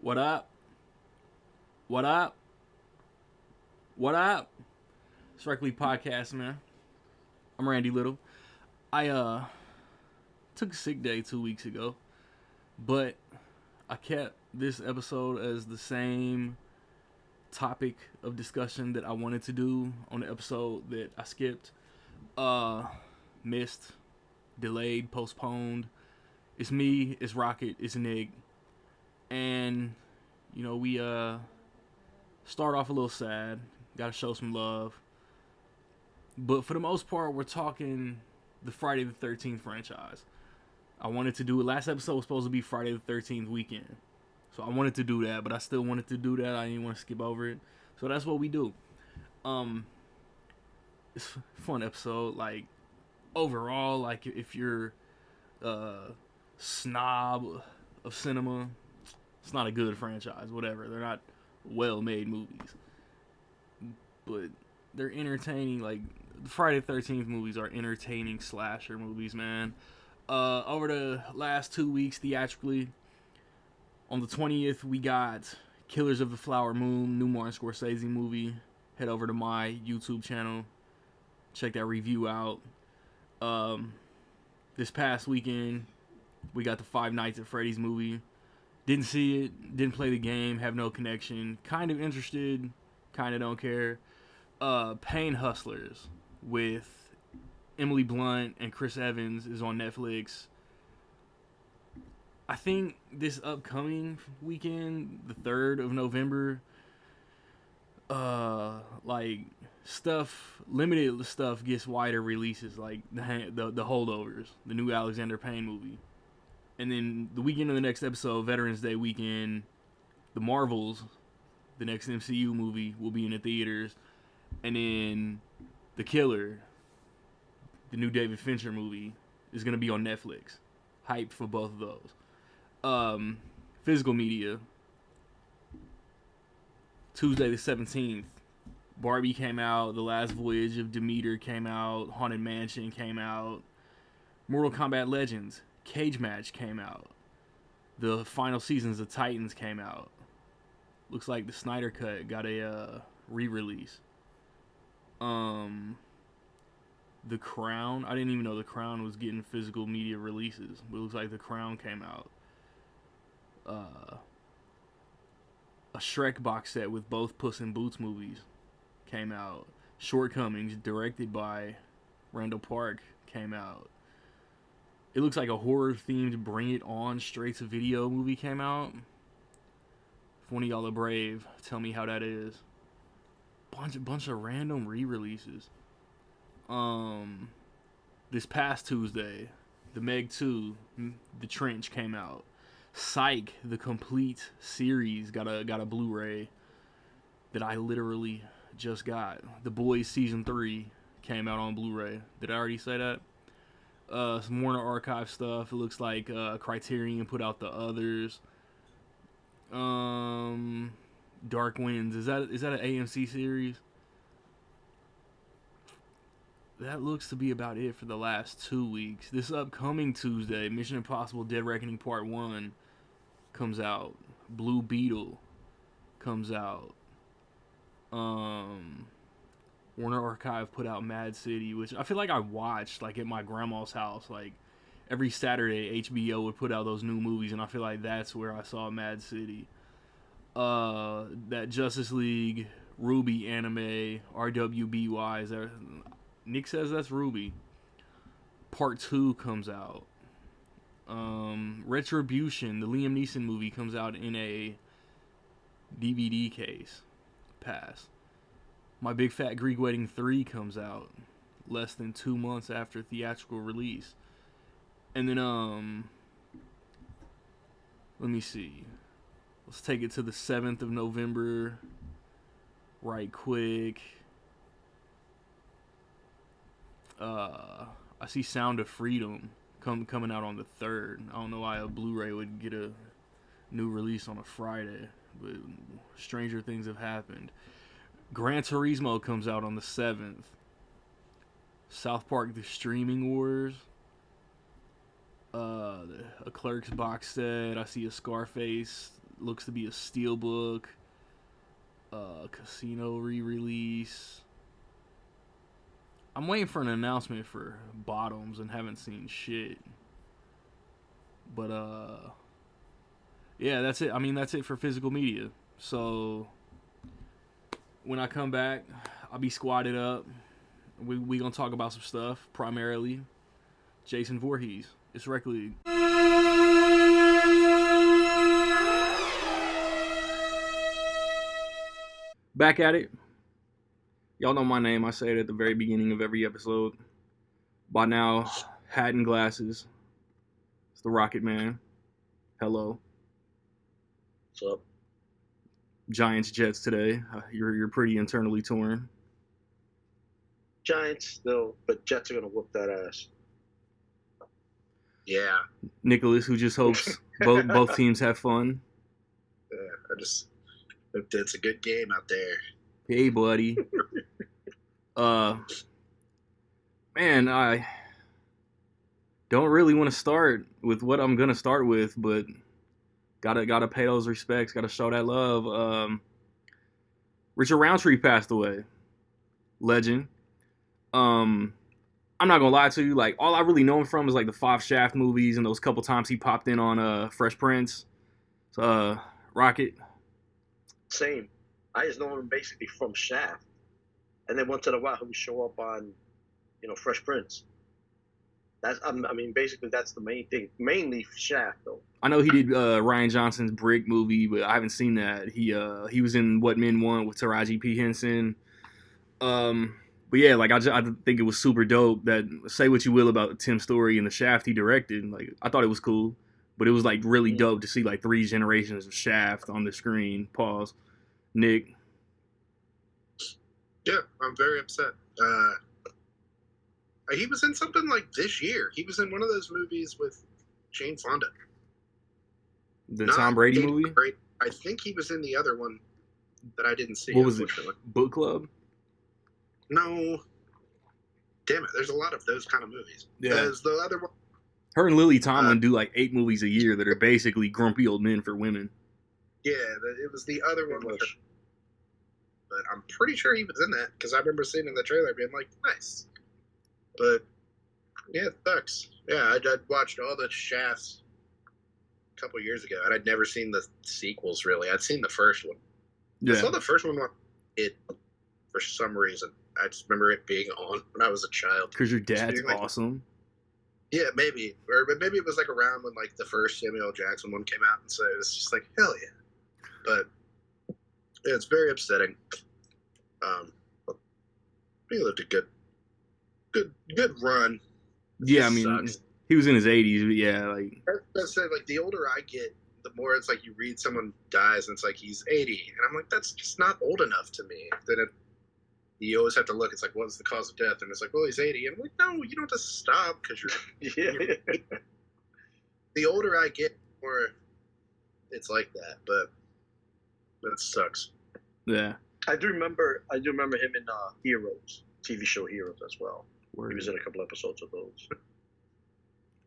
What up? What up? What up? Strictly podcast, man. I'm Randy Little. I took a sick day 2 weeks ago, but I kept this episode as the same topic of discussion that I wanted to do on the episode that I skipped. Missed, delayed, postponed. It's me, it's Rocket, it's Nick. And we start off a little sad. Gotta show some love. But for the most part, we're talking the Friday the 13th franchise. I wanted to do it. Last episode was supposed to be Friday the 13th weekend. So I wanted to do that, but I still wanted to do that. I didn't want to skip over it. So that's what we do. It's a fun episode. Like, overall, like, if you're a snob of cinema, it's not a good franchise. Whatever. They're not well-made movies. But they're entertaining. Like, the Friday the 13th movies are entertaining slasher movies, man. Over the last 2 weeks theatrically, on the 20th, we got Killers of the Flower Moon, new Martin Scorsese movie. Head over to my YouTube channel. Check that review out. This past weekend, we got the Five Nights at Freddy's movie. Didn't see it, didn't play the game, have no connection. Kind of interested, kind of don't care. Pain Hustlers with Emily Blunt and Chris Evans is on Netflix. I think this upcoming weekend, the 3rd of November, limited stuff gets wider releases, like the Holdovers, the new Alexander Payne movie. And then the weekend of the next episode, Veterans Day weekend, the Marvels, the next MCU movie, will be in the theaters. And then The Killer, the new David Fincher movie, is going to be on Netflix. Hyped for both of those. Physical media. Tuesday the 17th, Barbie came out. The Last Voyage of Demeter came out. Haunted Mansion came out. Mortal Kombat Legends, Cage Match came out. The final seasons of Titans came out. Looks like the Snyder Cut got a re-release. The Crown. I didn't even know The Crown was getting physical media releases. But it looks like The Crown came out. A Shrek box set with both Puss in Boots movies came out. Shortcomings, directed by Randall Park, came out. It looks like a horror-themed Bring It On straight-to-video movie came out. If one of y'all are brave, tell me how that is. Bunch of random re-releases. This past Tuesday, The Meg 2, The Trench came out. Psych, the complete series, got a Blu-ray that I literally just got. The Boys Season 3 came out on Blu-ray. Did I already say that? Some Warner Archive stuff. It looks like Criterion put out The Others. Dark Winds. Is that an AMC series? That looks to be about it for the last 2 weeks. This upcoming Tuesday, Mission Impossible Dead Reckoning Part 1 comes out. Blue Beetle comes out. Warner Archive put out Mad City, which I feel like I watched like at my grandma's house. Like every Saturday, HBO would put out those new movies, and I feel like that's where I saw Mad City. That Justice League Ruby anime, RWBY, is that Nick says that's Ruby. Part 2 comes out. Retribution, the Liam Neeson movie, comes out in a DVD case. Pass. My Big Fat Greek Wedding 3 comes out less than 2 months after theatrical release. And then, let me see. Let's take it to the 7th of November right quick. I see Sound of Freedom coming out on the 3rd. I don't know why a Blu-ray would get a new release on a Friday, but stranger things have happened. Gran Turismo comes out on the 7th. South Park: The Streaming Wars. A Clerks box set. I see a Scarface looks to be a steelbook. Casino re-release. I'm waiting for an announcement for Bottoms and haven't seen shit. But yeah, that's it. I mean, that's it for physical media. So when I come back, I'll be squatted up. We gonna talk about some stuff. Primarily, Jason Voorhees. It's Rec League. Back at it. Y'all know my name. I say it at the very beginning of every episode. By now, hat and glasses. It's the Rocket Man. Hello. What's up? Giants Jets today. You're pretty internally torn. Giants still, but Jets are gonna whoop that ass. Yeah. Nicholas, who just hopes both teams have fun. Yeah, I just hope it's a good game out there. Hey, buddy. Man, I don't really want to start with what I'm gonna start with, but gotta pay those respects. Gotta show that love. Richard Roundtree passed away. Legend. I'm not gonna lie to you. Like, all I really know him from is like the 5 Shaft movies and those couple times he popped in on Fresh Prince. Rocket. Same. I just know him basically from Shaft, and then once in a while he would show up on, Fresh Prince. Basically that's the main thing. Mainly Shaft, though. I know he did Ryan Johnson's Brick movie, but I haven't seen that. He was in What Men Want with Taraji P. Henson. But yeah, like I think it was super dope. That, say what you will about Tim Story and the Shaft he directed, like I thought it was cool, but it was like really dope to see like 3 generations of Shaft on the screen. Pause. Nick. Yeah, I'm very upset. He was in something like this year. He was in one of those movies with Jane Fonda. The Tom Brady movie? I think he was in the other one that I didn't see. What was it? Book Club? No. Damn it, there's a lot of those kind of movies. Yeah. There's the other one. Her and Lily Tomlin do like 8 movies a year that are basically grumpy old men for women. Yeah, it was the other one with her. But I'm pretty sure he was in that, because I remember seeing in the trailer being like, nice. But, yeah, it sucks. Yeah, I'd watched all the Shafts a couple years ago, and I'd never seen the sequels, really. I'd seen the first one. Yeah. I saw the first one for some reason. I just remember it being on when I was a child. Because your dad's like, awesome. Yeah, maybe. Or maybe it was like around when like the first Samuel L. Jackson one came out, and so it was just like, hell yeah. But yeah, it's very upsetting. He lived a good run. Yeah, I mean, sucks. He was in his 80s, but yeah, like I said, like the older I get, the more it's like you read someone dies and it's like he's 80, and I'm like, that's just not old enough to me. Then you always have to look. It's like, what's the cause of death? And it's like, well, he's 80. And I'm like, no, you don't have to stop because you're. The older I get, the more it's like that. But that sucks. Yeah. I do remember him in Heroes, TV show Heroes as well. Word. He was in a couple episodes of those.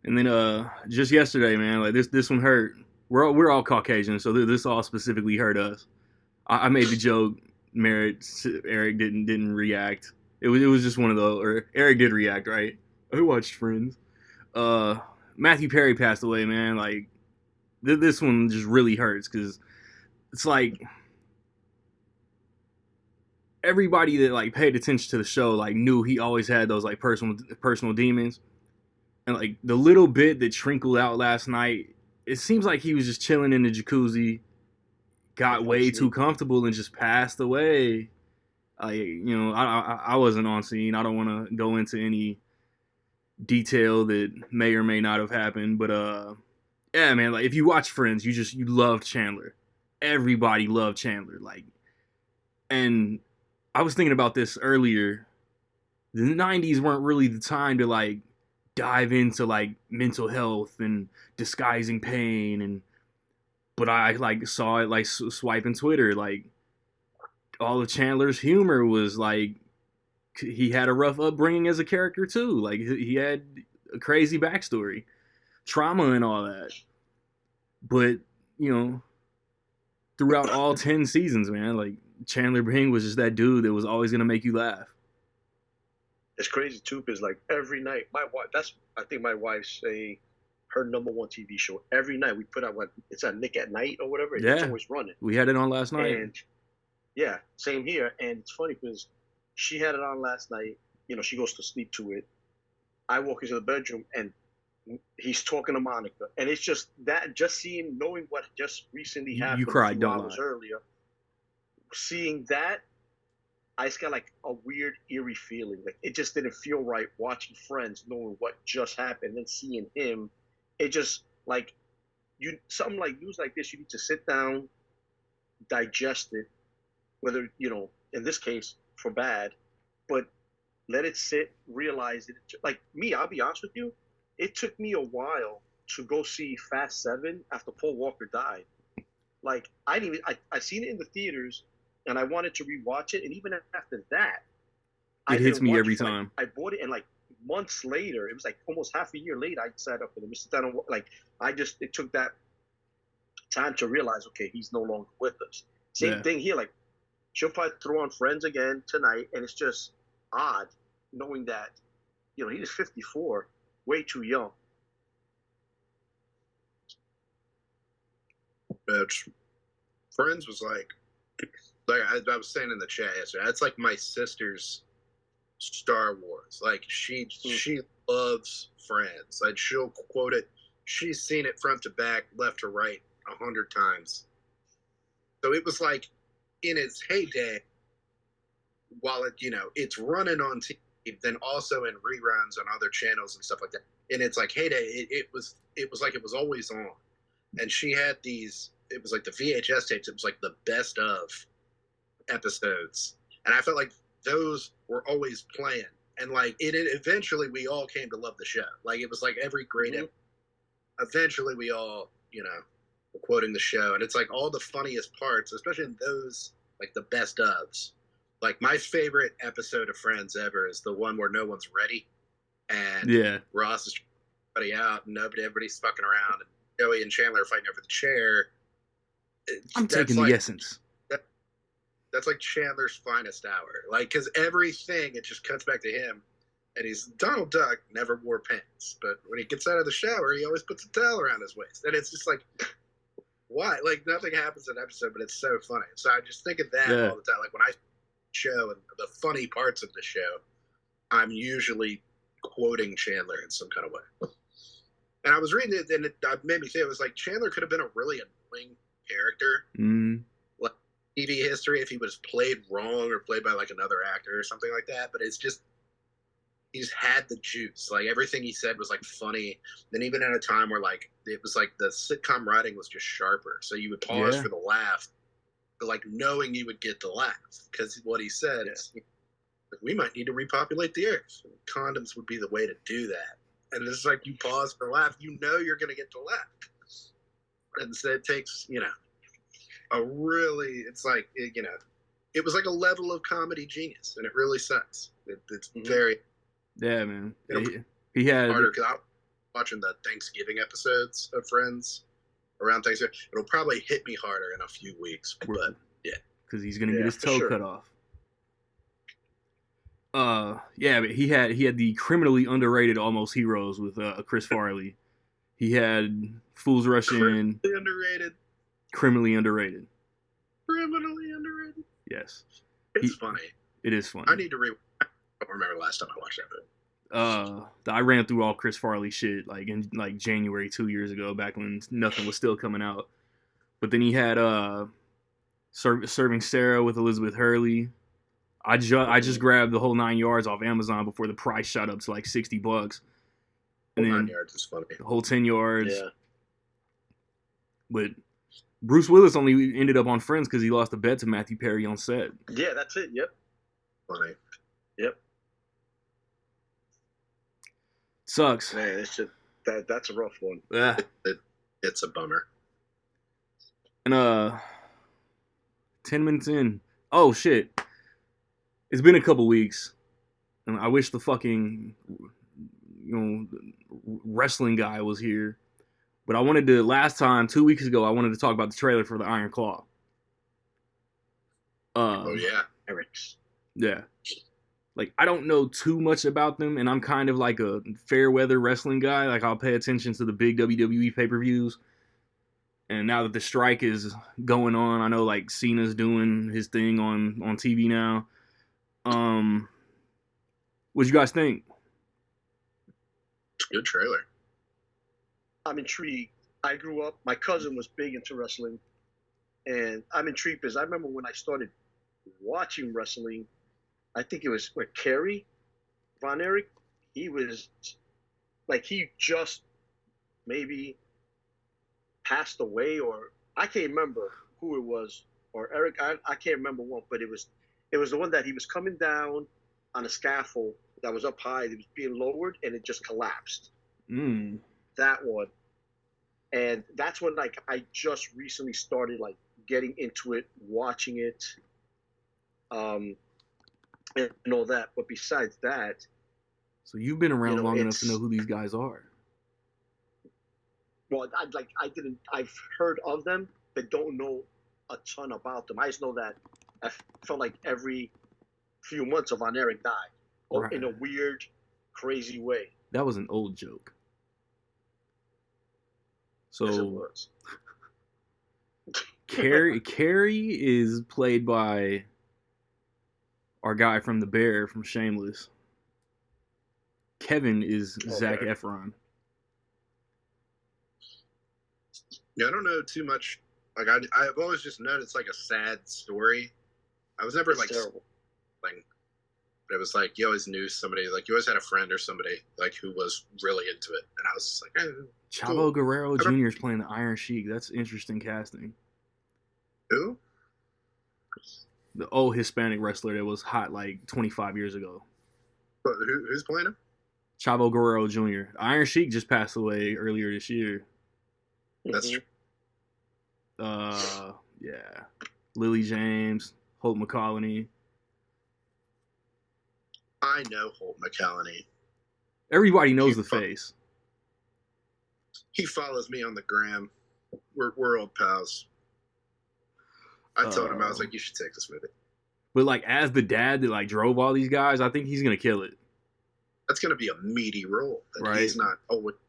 And then just yesterday, man, like this one hurt. We're all Caucasian, so this all specifically hurt us. I made the joke. Eric didn't react. It was just one of those. Or Eric did react, right? I watched Friends. Matthew Perry passed away, man. Like this one just really hurts because it's like everybody that like paid attention to the show like knew he always had those like personal demons, and like the little bit that trickled out last night, it seems like he was just chilling in the jacuzzi, got way too comfortable, and just passed away. I wasn't on scene. I don't want to go into any detail that may or may not have happened, but yeah, man, like if you watch Friends, you loved Chandler. Everybody loved Chandler, like, and I was thinking about this earlier. The 90s weren't really the time to like dive into like mental health and disguising pain, but I like saw it like swiping Twitter, like all of Chandler's humor was like he had a rough upbringing as a character too. Like he had a crazy backstory, trauma and all that. But, throughout all 10 seasons, man. Like Chandler Bing was just that dude that was always gonna make you laugh. It's crazy too, because like every night, my wife. That's I think my wife say her number one TV show. Every night we put out what it's on Nick at Night or whatever. It's Yeah, always running. we had it on last night. And yeah, same here. And it's funny because she had it on last night. You know, she goes to sleep to it. I walk into the bedroom and he's talking to Monica, and it's just that, just seeing, knowing what just recently happened You cried, a few don't hours lie. earlier, seeing that, I just got like a weird, eerie feeling. Like it just didn't feel right watching Friends, knowing what just happened, and then seeing him. It just like you something like news like this, you need to sit down, digest it, whether in this case for bad, but let it sit, realize it. Like me, I'll be honest with you, it took me a while to go see Fast 7 after Paul Walker died. Like I didn't even, I seen it in the theaters, and I wanted to rewatch it, and even after that, I It hits didn't me watch every it. Like, time. I bought it, and like months later, it was like almost half a year later, I sat up and sit down and like it took that time to realize, okay, he's no longer with us. Same Yeah. thing here. Like she'll probably throw on Friends again tonight, and it's just odd knowing that he was 54, way too young. But Friends was like I was saying in the chat yesterday, that's like my sister's Star Wars. Like she loves Friends. Like she'll quote it. She's seen it front to back, left to right 100 times. So it was like in its heyday, while it's running on TV, then also in reruns on other channels and stuff like that. And it's like heyday, it was like it was always on. And she had these, it was like the VHS tapes, it was like the best of episodes. And I felt like those were always playing. And like it eventually we all came to love the show. Like it was like every great eventually we all, were quoting the show. And it's like all the funniest parts, especially in those, like the best ofs. Like my favorite episode of Friends ever is the one where no one's ready. And Ross is trying to out and everybody's fucking around, and Joey and Chandler are fighting over the chair. I'm taking the essence. That's like Chandler's finest hour. Like, because everything, it just cuts back to him. And he's, Donald Duck never wore pants. But when he gets out of the shower, he always puts a towel around his waist. And it's just like, why? Like, nothing happens in an episode, but it's so funny. So I just think of that all the time. Like, when I show and the funny parts of the show, I'm usually quoting Chandler in some kind of way. And I was reading it, and it made me think, it was like Chandler could have been a really annoying character. Like TV history, if he was played wrong or played by like another actor or something like that. But it's just, he's had the juice. Like everything he said was like funny. And even at a time where like it was like the sitcom writing was just sharper, so you would pause for the laugh, but like knowing you would get the laugh because what he said is, we might need to repopulate the earth. Condoms would be the way to do that. And it's like you pause for laugh, you're going to get the laugh. And so it takes a really, it's like it was like a level of comedy genius, and it really sucks. It's very man. He had harder because I'm watching the Thanksgiving episodes of Friends around Thanksgiving. It'll probably hit me harder in a few weeks, but because he's gonna get his toe cut off. But he had the criminally underrated Almost Heroes with Chris Farley. He had Fools Rush In. Criminally underrated. Criminally underrated. Yes. It's funny. It is funny. I need to I don't remember last time I watched that movie. I ran through all Chris Farley shit like in like January 2 years ago, back when nothing was still coming out. But then he had Serving Sarah with Elizabeth Hurley. I just grabbed the whole 9 yards off Amazon before the price shot up to like $60. And then 9 yards is funny. The whole 10 yards. Yeah. But Bruce Willis only ended up on Friends because he lost a bet to Matthew Perry on set. Yeah, that's it. Yep. Funny. Yep. Sucks. Man, it's just that's a rough one. Yeah. It's a bummer. And 10 minutes in. Oh shit. It's been a couple weeks. And I wish the fucking wrestling guy was here. But I wanted to, last time, 2 weeks ago, I wanted to talk about the trailer for the Iron Claw. Oh yeah. Eric's. Yeah. Like, I don't know too much about them, and I'm kind of like a fair weather wrestling guy. Like, I'll pay attention to the big WWE pay-per-views. And now that the strike is going on, I know like Cena's doing his thing on TV now. What you guys think? It's a good trailer. I'm intrigued. I grew up. My cousin was big into wrestling, and I'm intrigued because I remember when I started watching wrestling. I think it was with Kerry Von Erich. He was like he just maybe passed away, or I can't remember who it was, or Eric. I can't remember what, but it was the one that he was coming down on a scaffold that was up high. It was being lowered, and it just collapsed. That one, and that's when like I just recently started like getting into it, watching it, and all that. But besides that, So you've been around long enough to know it's who these guys are. well, I've heard of them, but don't know a ton about them. I just know that I felt like every few months of Von Erich died, Right. in a weird, crazy way. That was an old joke. As it So was. Carrie is played by our guy from The Bear from Shameless. Kevin is Zac Okay. Efron. Yeah, I don't know too much. Like I've always just known it's like a sad story. I was never It's like terrible. but it was like you always knew somebody, like you always had a friend or somebody like who was really into it, and I was just like, Chavo cool. Guerrero Jr. is playing the Iron Sheik. That's interesting casting. Who? The old Hispanic wrestler that was hot like 25 years ago. But who's playing him? Chavo Guerrero Jr. Iron Sheik just passed away earlier this year. That's Mhm. true. Yeah. Lily James, Holt McCallany. I know Holt McCallany. Everybody knows the face. He follows me on the gram. We're old pals. I told him, I was like, you should take this movie. But like as the dad that like drove all these guys, I think he's gonna kill it. That's gonna be a meaty role. That Right. He's not awarded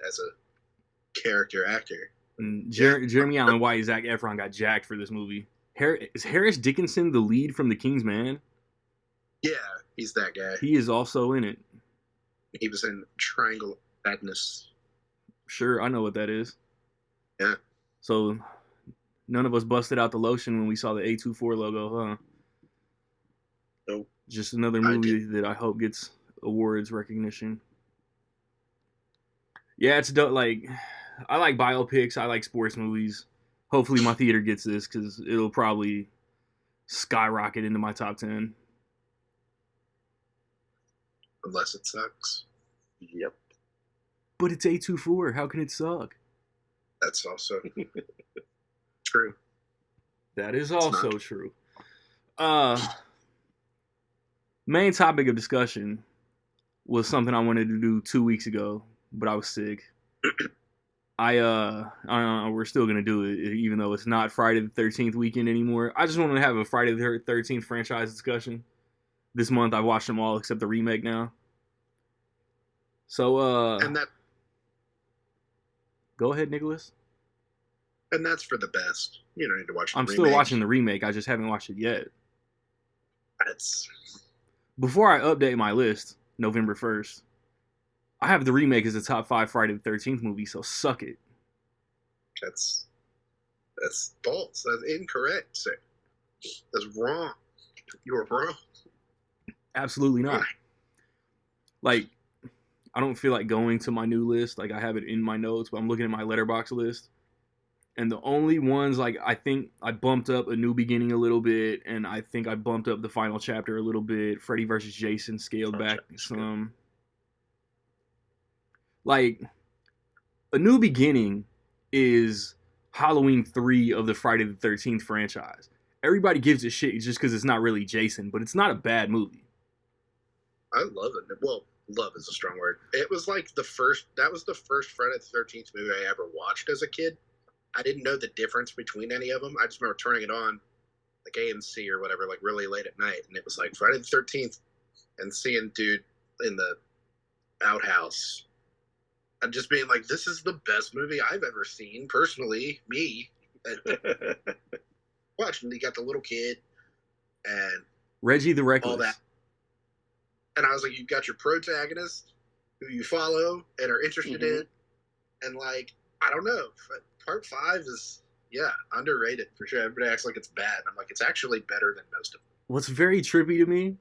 as a character actor. And Jeremy Allen White, Zac Efron got jacked for this movie. Is Harris Dickinson the lead from The King's Man? Yeah, he's that guy. He is also in it. He was in Triangle Madness. Sure, I know what that is. Yeah. So none of us busted out the lotion when we saw the A24 logo, huh? Nope. Just another movie that I hope gets awards recognition. Yeah, it's dope. Like, I like biopics. I like sports movies. Hopefully my theater gets this because it'll probably skyrocket into my top 10. Unless it sucks. Yep. But it's A24. How can it suck? That's also true. That is also true. Main topic of discussion was something I wanted to do 2 weeks ago, but I was sick. I don't know, we're still gonna do it, even though it's not Friday the 13th weekend anymore. I just wanted to have a Friday the 13th franchise discussion. This month I've watched them all except the remake now. So and go ahead, Nicholas. And that's for the best. You don't need to watch the I'm remake. still watching the remake, I just haven't watched it yet. That's Before I update my list, November 1st, I have the remake as a top 5 Friday the 13th movie, so suck it. That's false. That's incorrect, sir. That's wrong. You're wrong. Absolutely not. Why? Like, I don't feel like going to my new list. Like, I have it in my notes, but I'm looking at my letterbox list. And the only ones, like, I think I bumped up A New Beginning a little bit, and I think I bumped up The Final Chapter a little bit. Freddy vs. Jason scaled back some. Like, A New Beginning is Halloween 3 of the Friday the 13th franchise. Everybody gives it shit just because it's not really Jason, but it's not a bad movie. I love it. Well, love is a strong word. It was like that was the first Friday the 13th movie I ever watched as a kid. I didn't know the difference between any of them. I just remember turning it on like AMC or whatever, like really late at night, and it was like Friday the 13th, and seeing dude in the outhouse, and just being like, this is the best movie I've ever seen, personally, me. And watching, he got the little kid and Reggie the Reckless. all that. And I was like, you've got your protagonist who you follow and are interested in. And like, I don't know. Part 5 is, underrated for sure. Everybody acts like it's bad. I'm like, it's actually better than most of them. What's very trippy to me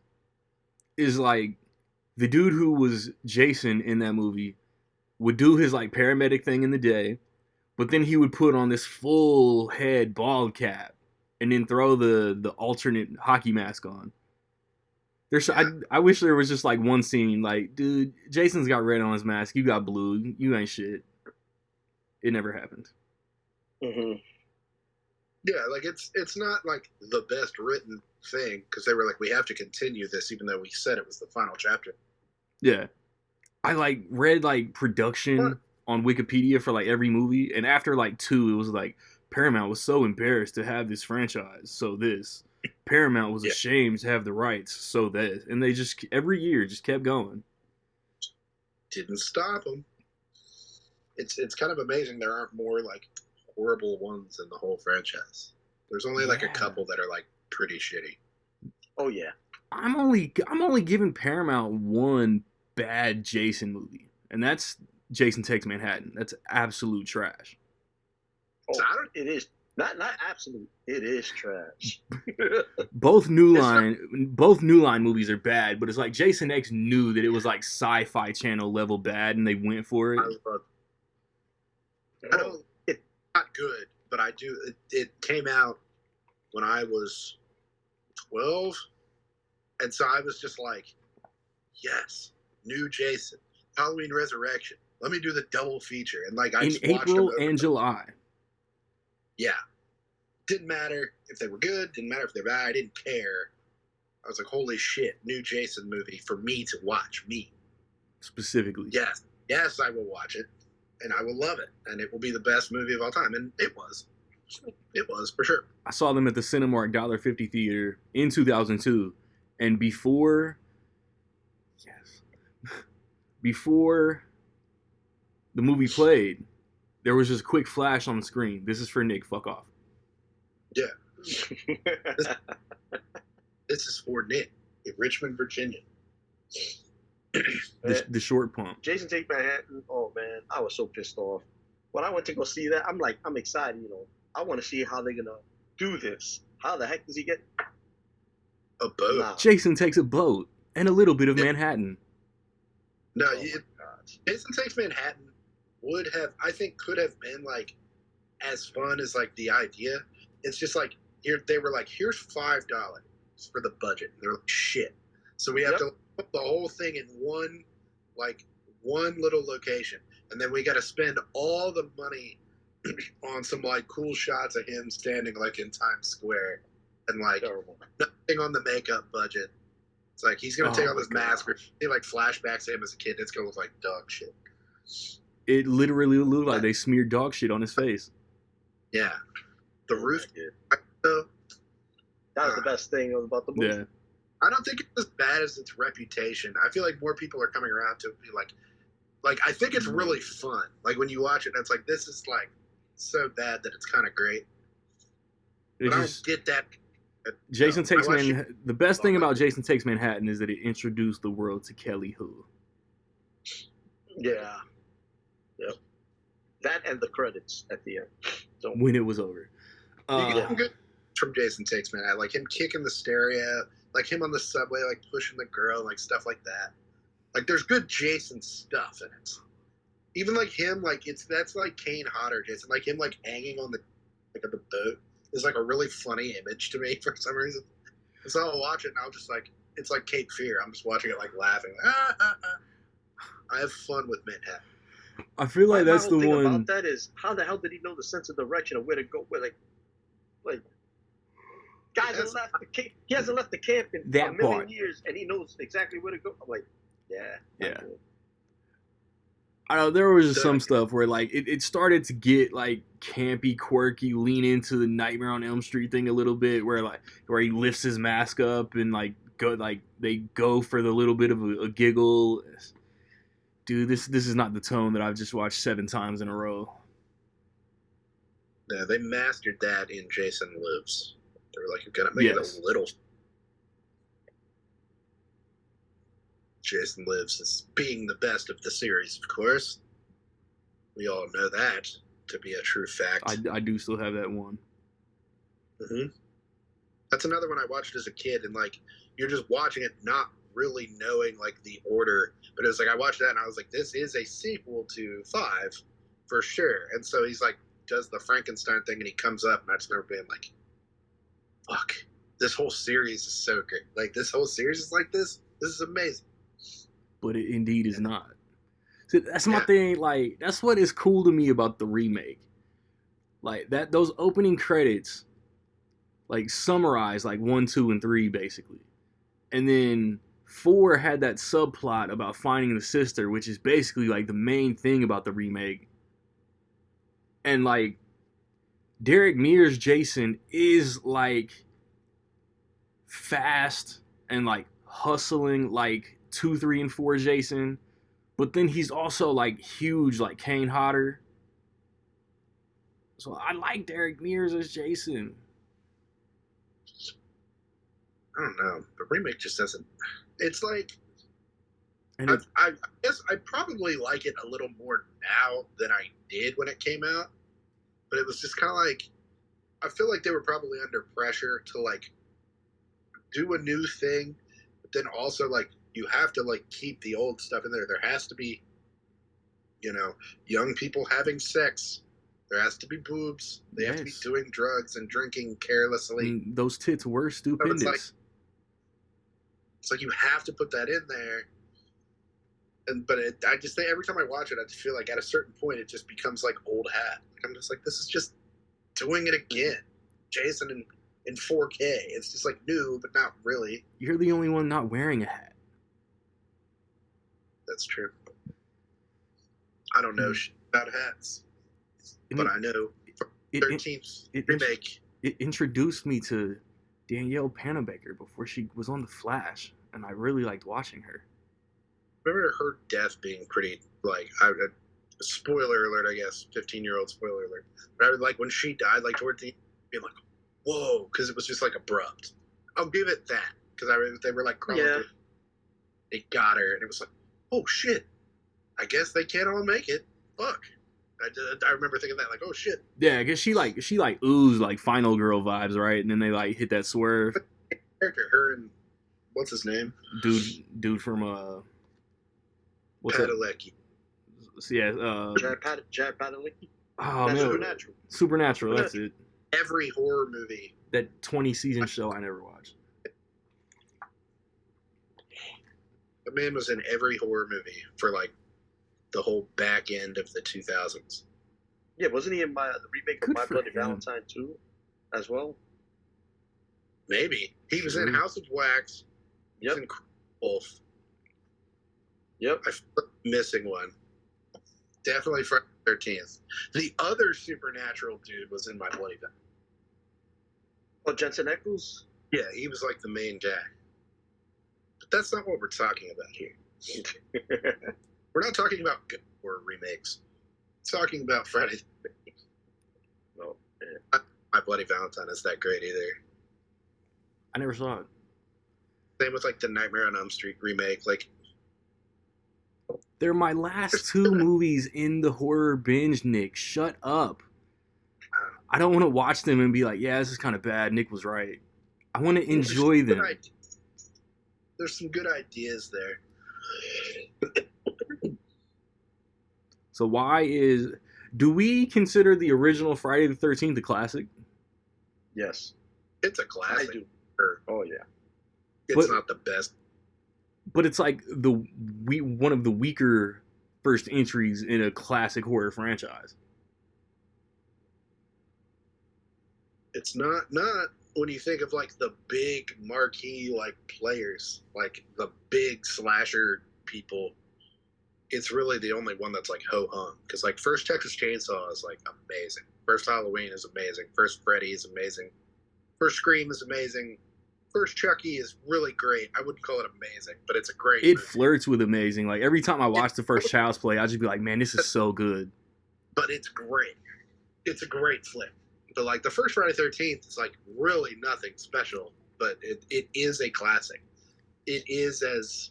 is like the dude who was Jason in that movie would do his like paramedic thing in the day, but then he would put on this full head bald cap and then throw the alternate hockey mask on. I wish there was just like one scene like, dude, Jason's got red on his mask, you got blue, you ain't shit. It never happened. Yeah, like it's not like the best written thing, because they were like, we have to continue this even though we said it was the final chapter. Yeah. I like read like production on Wikipedia for like every movie, and after like 2 it was like Paramount was so embarrassed to have this franchise, so this Paramount was ashamed to have the rights, so that, and they just every year just kept going. Didn't stop them. It's kind of amazing there aren't more like horrible ones in the whole franchise. There's only like a couple that are like pretty shitty. Oh yeah. I'm only giving Paramount one bad Jason movie, and that's Jason Takes Manhattan. That's absolute trash. Oh, it is not absolute. It is trash. Both New Line movies are bad, but it's like Jason X knew that it was like Sci-Fi Channel level bad, and they went for it. I don't. It's not good, but I do. It came out when I was 12, and so I was just like, yes, new Jason, Halloween Resurrection. Let me do the double feature, and like I in just watched April them and July. Yeah, didn't matter if they were good. Didn't matter if they were bad. I didn't care. I was like, holy shit, new Jason movie for me to watch. Me specifically. Yes, I will watch it, and I will love it, and it will be the best movie of all time, and it was. It was for sure. I saw them at the Cinemark $1.50 theater in 2002, and before the movie played, there was just a quick flash on the screen. This is for Nick. Fuck off. Yeah. This is for Nick in Richmond, Virginia. The short pump. Jason Takes Manhattan. Oh man, I was so pissed off when I went to go see that. I'm like, I'm excited. You know, I want to see how they're gonna do this. How the heck does he get a boat? Nah. Jason takes a boat and a little bit of Manhattan. No, Jason Takes Manhattan could have been like as fun as like the idea. It's just like they were like, here's $5 for the budget. And they're like, shit. So we have to put the whole thing in one little location, and then we got to spend all the money on some like cool shots of him standing like in Times Square, and like nothing on the makeup budget. It's like he's gonna take off his mask, or see like flashbacks to him as a kid. It's gonna look like dog shit. It literally looked like they smeared dog shit on his face. Yeah, the roof. That was the best thing about the movie. Yeah. I don't think it's as bad as its reputation. I feel like more people are coming around to be like I think it's really fun. Like when you watch it, it's like, this is like so bad that it's kind of great. But I don't get that. Jason Takes Manhattan. The best thing about Jason Takes Manhattan is that it introduced the world to Kelly Hu. Yeah. Yep. That and the credits at the end. When it was over. You get some good from Jason Takes Manhattan, like him kicking the stereo, like him on the subway, like pushing the girl, like stuff like that. Like there's good Jason stuff in it. Even like him, like that's like Kane Hodder Jason, like him like hanging on the boat is like a really funny image to me for some reason. And so I'll watch it and I'll just like, it's like Cape Fear. I'm just watching it like laughing. I have fun with Manhattan. I feel like that's the one. About that is, how the hell did he know the sense of direction of where to go? Where like guy hasn't left the camp. He hasn't left the camp in a million years, and he knows exactly where to go. I'm like, yeah. I know there was just The- some stuff where like it started to get like campy, quirky, lean into the Nightmare on Elm Street thing a little bit, where he lifts his mask up and they go for the little bit of a giggle. Dude, this is not the tone that I've just watched 7 times in a row. Yeah, they mastered that in Jason Lives. They were like, you gotta make it a little. Jason Lives is being the best of the series, of course. We all know that to be a true fact. I do still have that one. Mm-hmm. That's another one I watched as a kid, and like you're just watching it, not really knowing like the order. But it was like I watched that, and I was like, this is a sequel to 5 for sure. And so he's like, does the Frankenstein thing, and he comes up, and I just remember being like, fuck, this whole series is so great. Like this whole series is like this. This is amazing. But it indeed is not. See, that's my thing. Like that's what is cool to me about the remake. Like those opening credits, like summarize like 1, 2, and 3 basically, and then 4 had that subplot about finding the sister, which is basically like the main thing about the remake. And like Derek Mears' Jason is like fast and like hustling like 2, 3, and 4 Jason, but then he's also like huge like Kane Hodder. So I like Derek Mears as Jason. I don't know. The remake just doesn't. It's like And I guess I probably like it a little more now than I did when it came out. But it was just kind of like I feel like they were probably under pressure to like do a new thing, but then also like you have to like keep the old stuff in there. There has to be, young people having sex. There has to be boobs. They have to be doing drugs and drinking carelessly. I mean, those tits were stupendous. It's like you have to put that in there. But I just think every time I watch it, I just feel like at a certain point it just becomes like old hat. Like I'm just like, this is just doing it again. Jason in 4K. It's just like new, but not really. You're the only one not wearing a hat. That's true. I don't know shit about hats, but I know 13th remake. It introduced me to Danielle Panabaker before she was on The Flash, and I really liked watching her. I remember her death being pretty, like, spoiler alert, I guess, 15-year-old spoiler alert. But I would like when she died, like, towards the end, being like, whoa, because it was just, like, abrupt. I'll give it that, because they were, like, crawling through. They got her, and it was like, oh, shit. I guess they can't all make it. Fuck. I remember thinking that, like, oh, shit. Yeah, because she oozed, like, Final Girl vibes, right? And then they, like, hit that swerve. Character, her and, what's his name? Dude from, Padalecki. Yeah, Jared Padalecki. Oh, man. Supernatural, that's it. Every horror movie. That 20-season show I never watched. The man was in every horror movie for, like, the whole back end of the 2000s. Yeah, wasn't he in the remake of My Bloody Valentine 2 as well? Maybe. He was in House of Wax. He was in Wolf. Yep. I'm missing one. Definitely Friday the 13th. The other supernatural dude was in My Bloody Valentine. Oh, Jensen Ackles? Yeah, he was like the main guy. But that's not what we're talking about here. We're not talking about good horror remakes. We're talking about Friday the 13th. No. My Bloody Valentine is that great either. I never saw it. Same with like the Nightmare on Elm Street remake. Like, they're my last 2 movies in the horror binge, Nick. Shut up. I don't want to watch them and be like, yeah, this is kind of bad. Nick was right. I want to enjoy them. There's some good ideas there. So do we consider the original Friday the 13th a classic? Yes. It's a classic. I do. Oh, yeah. It's not the best. But it's like one of the weaker first entries in a classic horror franchise. It's not when you think of like the big marquee like players, like the big slasher people. it's really the only one that's like ho hum. Because like first Texas Chainsaw is like amazing. First Halloween is amazing. First Freddy is amazing. First Scream is amazing. First Chucky is really great. I wouldn't call it amazing, but it's a great It movie. flirts with amazing. Like every time I watch the first Child's Play, I just be like, man, this is so good. But it's great. It's a great flick. But like the first Friday 13th is like really nothing special, but it is a classic. It is as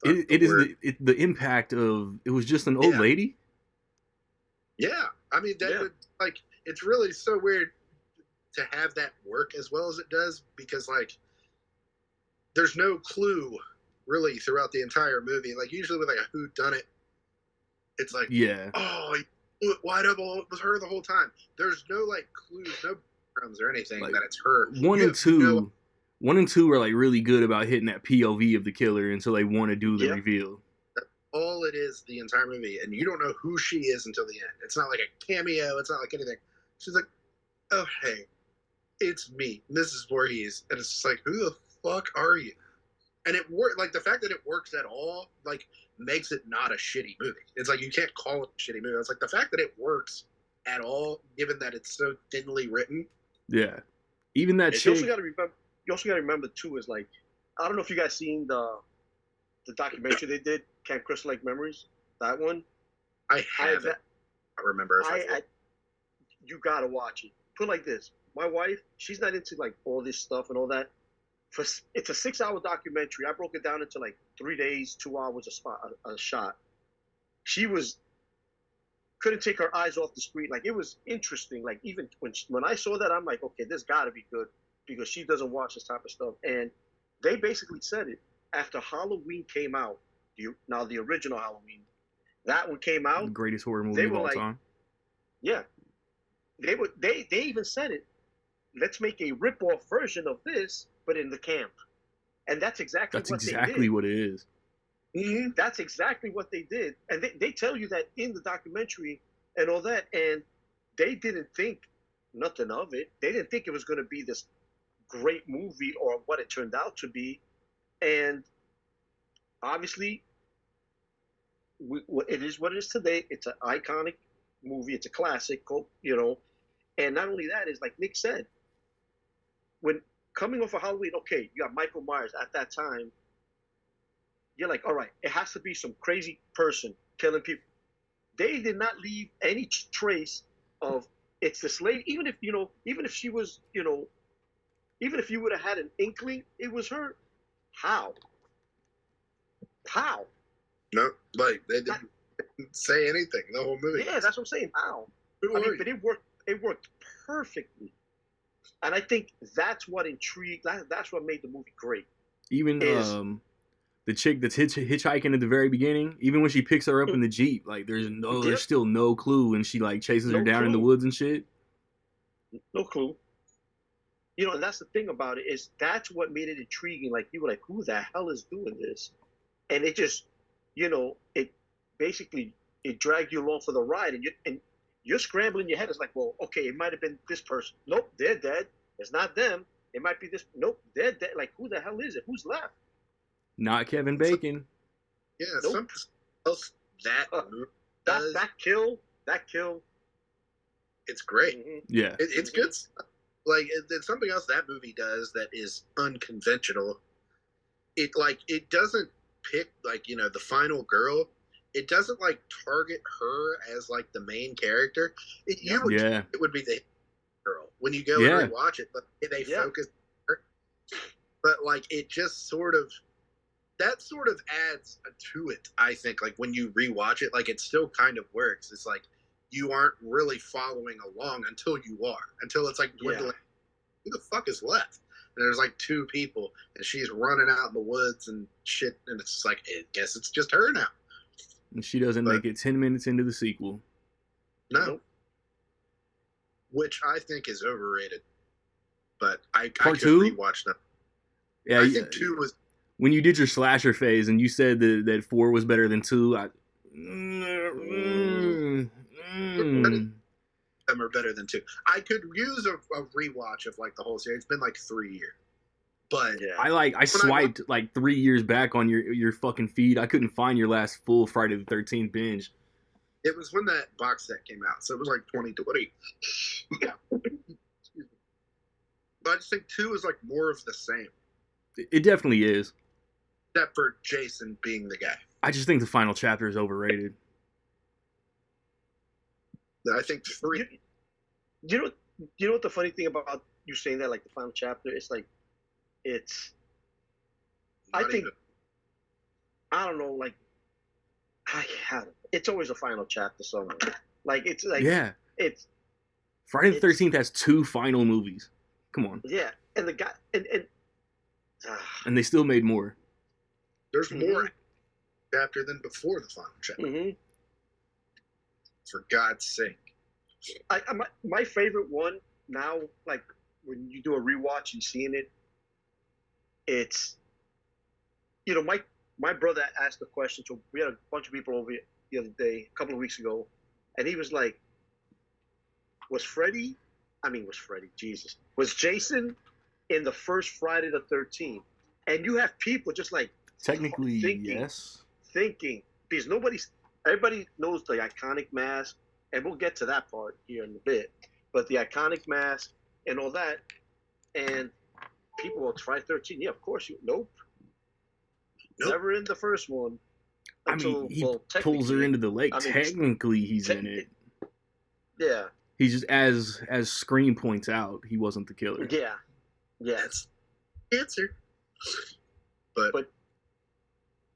It is the impact of it was just an old lady. Yeah, I mean that would like it's really so weird to have that work as well as it does because like there's no clue really throughout the entire movie. Like usually with like a whodunit, it's like oh, he wide up, it was her the whole time. There's no like clues, no crumbs or anything like, that it's her. One and two are like really good about hitting that POV of the killer until they want to do the reveal. That's all it is the entire movie, and you don't know who she is until the end. It's not like a cameo. It's not like anything. She's like, "Oh hey, it's me, Mrs. Voorhees," and it's just like, "Who the fuck are you?" And it worked. Like the fact that it works at all, like makes it not a shitty movie. It's like you can't call it a shitty movie. It's like the fact that it works at all, given that it's so thinly written. Yeah, even that chick. You also got to remember too is like I don't know if you guys seen the documentary they did, Camp Crystal Lake Memories. That one. I haven't. I remember. You gotta watch it. Put it like this: my wife, she's not into like all this stuff and all that. It's a 6-hour documentary. I broke it down into like 3 days, 2 hours a shot. She couldn't take her eyes off the screen. Like it was interesting. Like even when I saw that, I'm like, okay, this gotta be good. Because she doesn't watch this type of stuff. And they basically said it after Halloween came out. Now the original Halloween, that one came out. The greatest horror movie of all time. Yeah, they even said it. Let's make a rip-off version of this, but in the camp. And that's exactly what it is. Mm-hmm. That's exactly what they did. And they tell you that in the documentary and all that. And they didn't think nothing of it. They didn't think it was going to be this great movie or what it turned out to be. And obviously it is what it is today. It's an iconic movie. It's a classic, you know. And not only that, is like Nick said, when coming off of Halloween, okay, you got Michael Myers at that time. You're like, all right, it has to be some crazy person killing people. They did not leave any trace of it's this lady. Even if she was, even if you would have had an inkling it was her, how? No, like they didn't say anything the whole movie. Yeah, that's what I'm saying. How? But it worked perfectly, and I think that's what intrigued. That's what made the movie great. Even the chick that's hitchhiking at the very beginning, even when she picks her up in the Jeep, like there's still no clue, and she like chases her down in the woods and shit. No clue. And that's the thing about it is that's what made it intriguing. Like you were like, who the hell is doing this? And it just, it basically it dragged you along for the ride, and you're scrambling your head. It's like, well, okay, it might have been this person. Nope, they're dead. It's not them. It might be this. Nope, they're dead. Like who the hell is it? Who's left? Not Kevin Bacon. Yeah, nope. Something else that kill. It's great. Mm-hmm. Yeah, it's good stuff. Like it's something else that movie does that is unconventional. It doesn't pick the final girl. It doesn't target her as the main character. It would be the girl when you go and rewatch it, but they focus on her. But it just sort of adds to it. I think when you rewatch it, it still kind of works. It's you aren't really following along until it's dwindling. Who the fuck is left? And there's 2 people, and she's running out in the woods and shit, and it's just I guess it's just her now. And she doesn't make it 10 minutes into the sequel. No. Which I think is overrated. But I could rewatch them. Yeah, I think 2 was... When you did your slasher phase and you said that 4 was better than 2, them are better than 2. I could use a rewatch of the whole series. It's been 3 years. But Yeah. I swiped like 3 years back on your fucking feed. I couldn't find your last full Friday the 13th binge. it was when that box set came out, so it was like 2020. But I just think 2 is like more of the same, It definitely is. except for Jason being the guy. I just think the final chapter is overrated. I think 3. You know what the funny thing about you saying that, like the final chapter, it's like, it's. I think. Even. I don't know. Like, it's always a final chapter somewhere. Like it's like Yeah. It's Friday the 13th has 2 final movies. Come on. yeah, and the guy And they still made more. There's more chapter than before the final chapter. Mm-hmm. For God's sake. My favorite one now, like when you do a rewatch and seeing it, it's my brother asked the question. So we had a bunch of people over the other day, a couple of weeks ago, and he was like, was Jason in the first Friday the 13th? And you have people just like Technically, yes. thinking, because everybody knows the iconic mask, and we'll get to that part here in a bit, but the iconic mask and all that, and people will try 13. Yeah, of course. Nope. Never in the first one. I mean, he pulls her into the lake. Technically, he's in it. Yeah. He's just, as Scream points out, he wasn't the killer. Yeah. Yes. Answer. But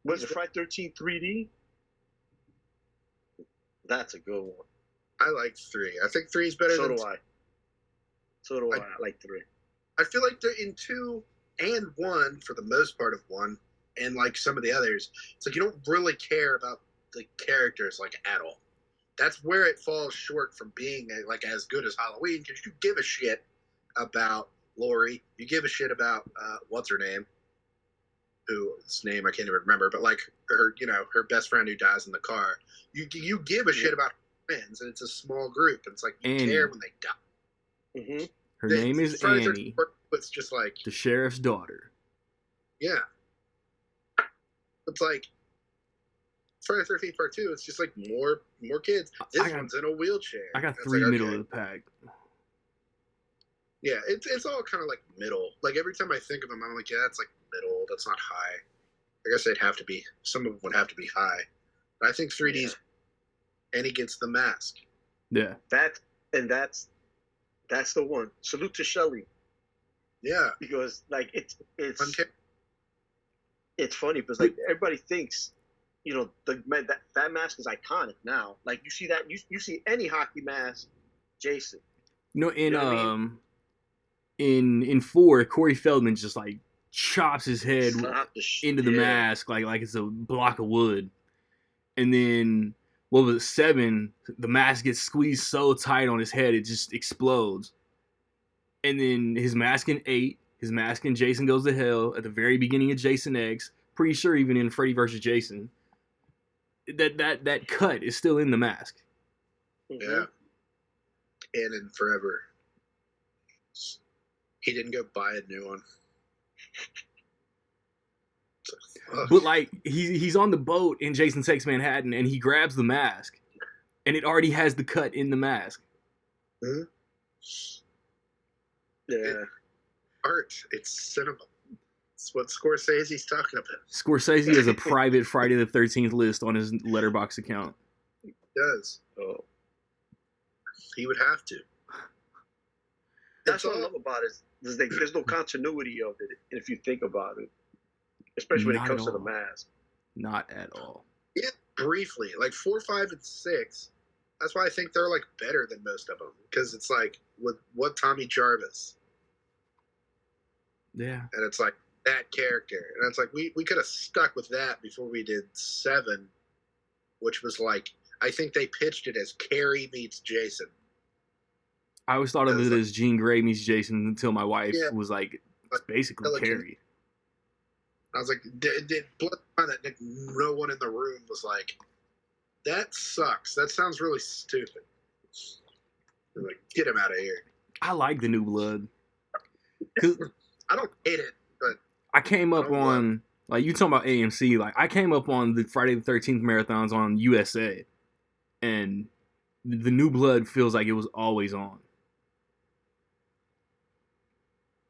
was it Friday 13 3D? That's a good one. I like 3. I think 3 is better than 2. So do I. I like 3. I feel like they're in 2 and 1 for the most part of 1, and like some of the others, it's like you don't really care about the characters like at all. That's where it falls short from being like as good as Halloween, because you give a shit about Laurie, you give a shit about what's her name, whose name I can't even remember, but like her, her best friend who dies in the car. You give a shit about her friends, and it's a small group, and it's like you Annie. care when they die. Mm-hmm. Her name is Annie. It's just like the sheriff's daughter. Yeah. It's like Friday the 13th Part 2. It's just like more kids. This one's in a wheelchair. I got 3 middle of the pack. Yeah, it's all kind of like middle. Like every time I think of them, I'm like, yeah, that's like middle. That's not high. I guess they'd have to be. Some of them would have to be high. But I think 3D's, and he gets the mask. Yeah. That's the one. Salute to Shelley. Yeah. Because like it's funny because like everybody thinks, that mask is iconic now. Like you see that you see any hockey mask, Jason. In 4, Corey Feldman just like chops his head into the mask like it's a block of wood. And then what was it, 7? The mask gets squeezed so tight on his head it just explodes. And then his mask in 8, his mask in Jason Goes to Hell at the very beginning of Jason X. Pretty sure even in Freddy vs. Jason, that cut is still in the mask. Yeah. And in Forever, he didn't go buy a new one. But like he's on the boat in Jason Takes Manhattan, and he grabs the mask, and it already has the cut in the mask. Mm-hmm. Yeah. Art. It's cinema. It's what Scorsese's talking about. Scorsese has a private Friday the 13th list on his Letterboxd account. He does. Oh. He would have to. That's what I love about it. There's no continuity of it, if you think about it. Especially when it comes to the mask. Not at all. Yeah, briefly. Like 4, 5, and 6. That's why I think they're like better than most of them. Because it's like with what Tommy Jarvis. Yeah. And it's like that character. And it's like we could have stuck with that before we did 7. Which was like, I think they pitched it as Carrie meets Jason. I always thought of it as Jean Grey meets Jason until my wife was like, it's basically Carrie. I was like, did Blood that no one in the room was like, that sucks. That sounds really stupid. Like, get him out of here. I like the New Blood. I don't hate it. but I came I up don't love. on, like, you talking about AMC, like, I came up on the Friday the 13th marathons on USA, and the New Blood feels like it was always on.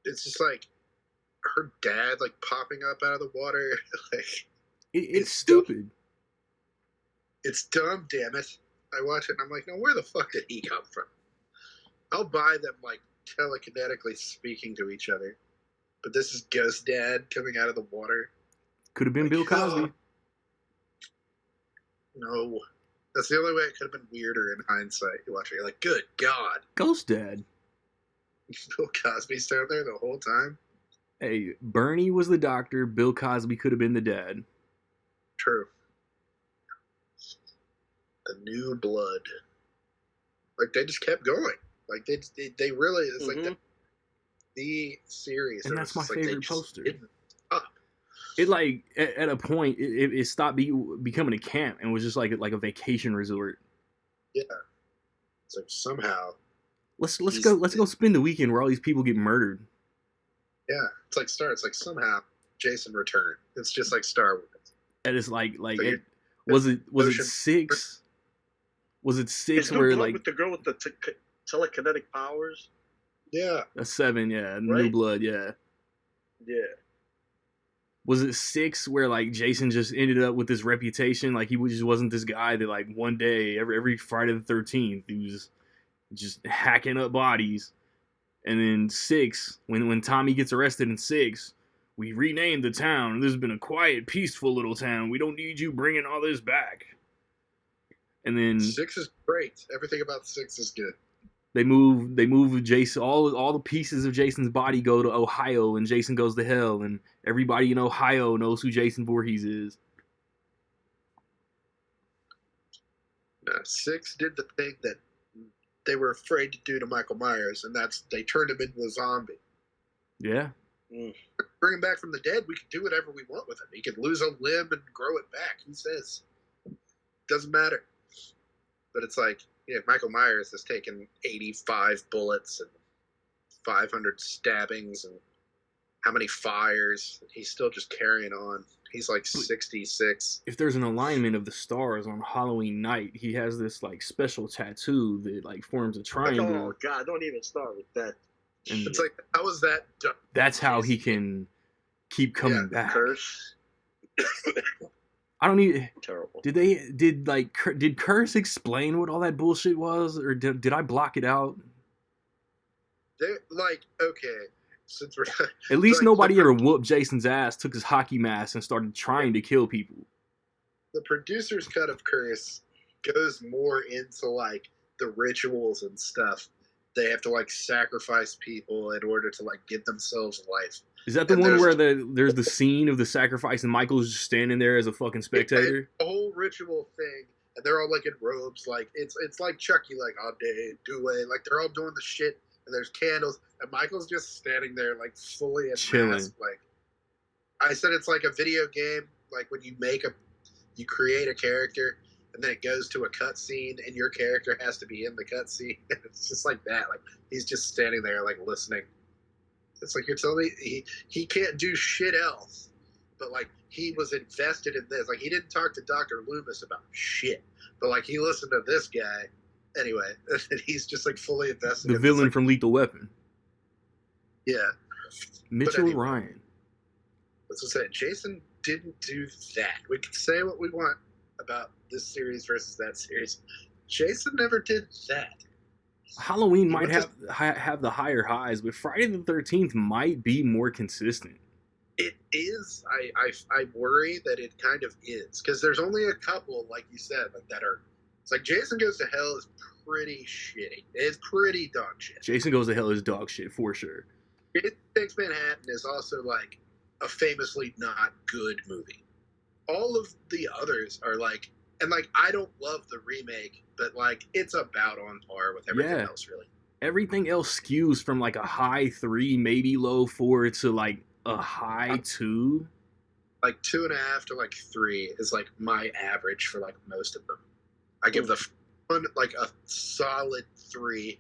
It's just like her dad like popping up out of the water. Like It's still, stupid. it's dumb. Damn it! I watch it and I'm like, no, where the fuck did he come from? I'll buy them like telekinetically speaking to each other, but this is Ghost Dad coming out of the water. Could have been Like, Bill Cosby. No, that's the only way it could have been weirder in hindsight. You watch it, you're like, good God, Ghost Dad. Bill Cosby's down there the whole time. Hey, Bernie was the doctor. Bill Cosby could have been the dad. True. The New Blood. Like they just kept going. Like they really it's like the series. And that's my like favorite poster. didn't stop. It like at a point it stopped becoming a camp and was just like a vacation resort. Yeah. It's like somehow Let's go spend the weekend where all these people get murdered. yeah. It's like somehow Jason returned. It's just like Star Wars. And it's like So was it Ocean- 6? Was it 6 It's where New Blood like with the girl with the telekinetic powers. Yeah. a 7? Yeah, New Right? Blood. Yeah. Yeah. Was it 6 where like Jason just ended up with this reputation, like he just wasn't this guy that like one day every Friday the 13th he was just hacking up bodies, and then 6 when Tommy gets arrested in 6, we renamed the town. This has been a quiet, peaceful little town. We don't need you bringing all this back. And then 6 is great. Everything about 6 is good. they move Jason. All the pieces of Jason's body go to Ohio, and Jason goes to hell, and everybody in Ohio knows who Jason Voorhees is. 6 did the thing that they were afraid to do to Michael Myers, and that's they turned him into a zombie. Yeah. Bring him back from the dead, we can do whatever we want with him. He can lose a limb and grow it back. Who says? Doesn't matter. But it's like, yeah, Michael Myers has taken 85 bullets and 500 stabbings and how many fires. He's still just carrying on. He's like 66. If there's an alignment of the stars on Halloween night, he has this like special tattoo that like forms a triangle. Oh God! Don't even start with that. And It's like, how was that done? that's how he can keep coming back. Curse. I don't need. Terrible. Did Curse explain what all that bullshit was, or did I block it out? They're like, okay, since we're At least like, nobody ever whooped Jason's ass, took his hockey mask, and started trying to kill people. the producer's cut of Curse goes more into like the rituals and stuff. They have to like sacrifice people in order to like give themselves life. Is that the And one where there's- there's the scene of the sacrifice and Michael's just standing there as a fucking spectator? A whole ritual thing, and they're all like in robes, like it's like Chucky, like all day, do it, like they're all doing the shit, and there's candles, and Michael's just standing there like fully in Chilling. mask. Like I said, it's like a video game, like when you create a character, and then it goes to a cutscene, and your character has to be in the cutscene. It's just like that. Like he's just standing there, like listening. It's like you're telling me he can't do shit else, but like he was invested in this. Like he didn't talk to Dr. Loomis about shit, but like he listened to this guy anyway, and he's just like fully invested. The in villain this, like, from Lethal Weapon, yeah, Mitchell anyway. Ryan. That's what I said. Jason didn't do that. We can say what we want about this series versus that series. Jason never did that. Halloween He might went have the higher highs, but Friday the 13th might be more consistent. It is. I worry that it kind of is because there's only a couple, like you said, like that are. It's like Jason Goes to Hell is pretty shitty. It's pretty dog shit. Jason Goes to Hell is dog shit for sure. It Takes Manhattan is also like a famously not good movie. All of the others are like, and like I don't love the remake, but like it's about on par with everything Yeah. else, really. Everything else skews from like a high 3, maybe low 4 to like a high 2. Like 2.5 to like 3 is like my average for like most of them. I give the one like a solid 3.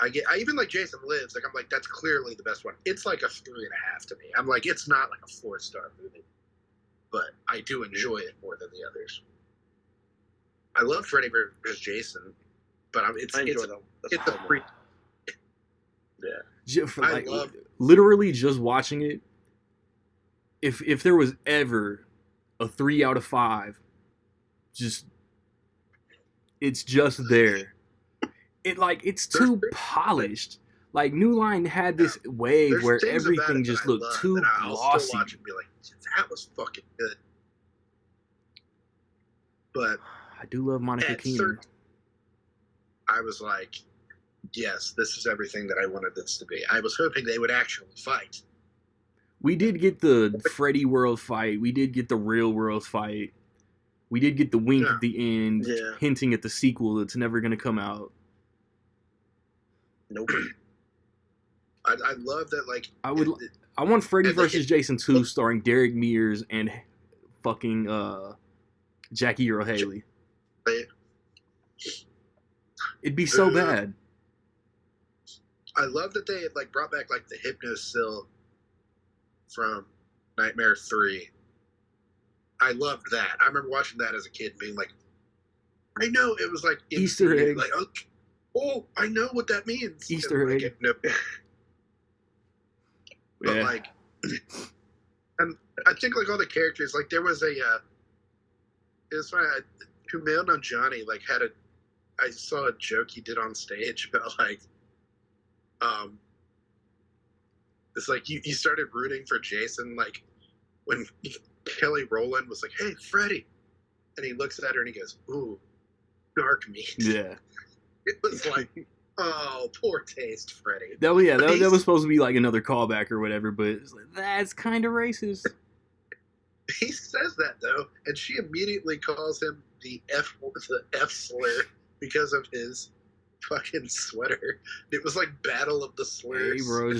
I even like Jason Lives. Like I'm like that's clearly the best one. It's like a 3.5 to me. I'm like it's not like a 4-star movie, but I do enjoy it more than the others. I love Freddy vs. Jason, but I enjoy that one. It's a free. Yeah. I love literally just watching it. If there was ever a 3 out of 5, it's just there. It's too polished. Like New Line had this wave There's where things about everything it just that I looked love, too and I'll glossy. still watch it and be like, that was fucking good. But I do love Monica Keener. I was like, yes, this is everything that I wanted this to be. I was hoping they would actually fight. We did get the Freddy World fight. We did get the Real World fight. We did get the wink at the end, hinting at the sequel that's never going to come out. Nope. I love that. Like I want Freddy vs. Jason 2 starring Derek Mears and fucking Jackie Earle Haley. It'd be so bad. I love that they like brought back like the Hypnosil from Nightmare 3. I loved that. I remember watching that as a kid and being like, I know it was like Easter egg. Like, oh, I know what that means. Easter egg. But like, and I think like all the characters, like there was it was funny, Kumail Nanjiani like I saw a joke he did on stage about like, it's like you started rooting for Jason like when Kelly Rowland was like, "Hey, Freddy," and he looks at her and he goes, "Ooh, dark meat." Yeah. It was like, oh, poor taste, Freddy. That was supposed to be like another callback or whatever, but it's like, that's kind of racist. He says that though, and she immediately calls him the F slur because of his fucking sweater. It was like Battle of the Slurs. Hey, bro, it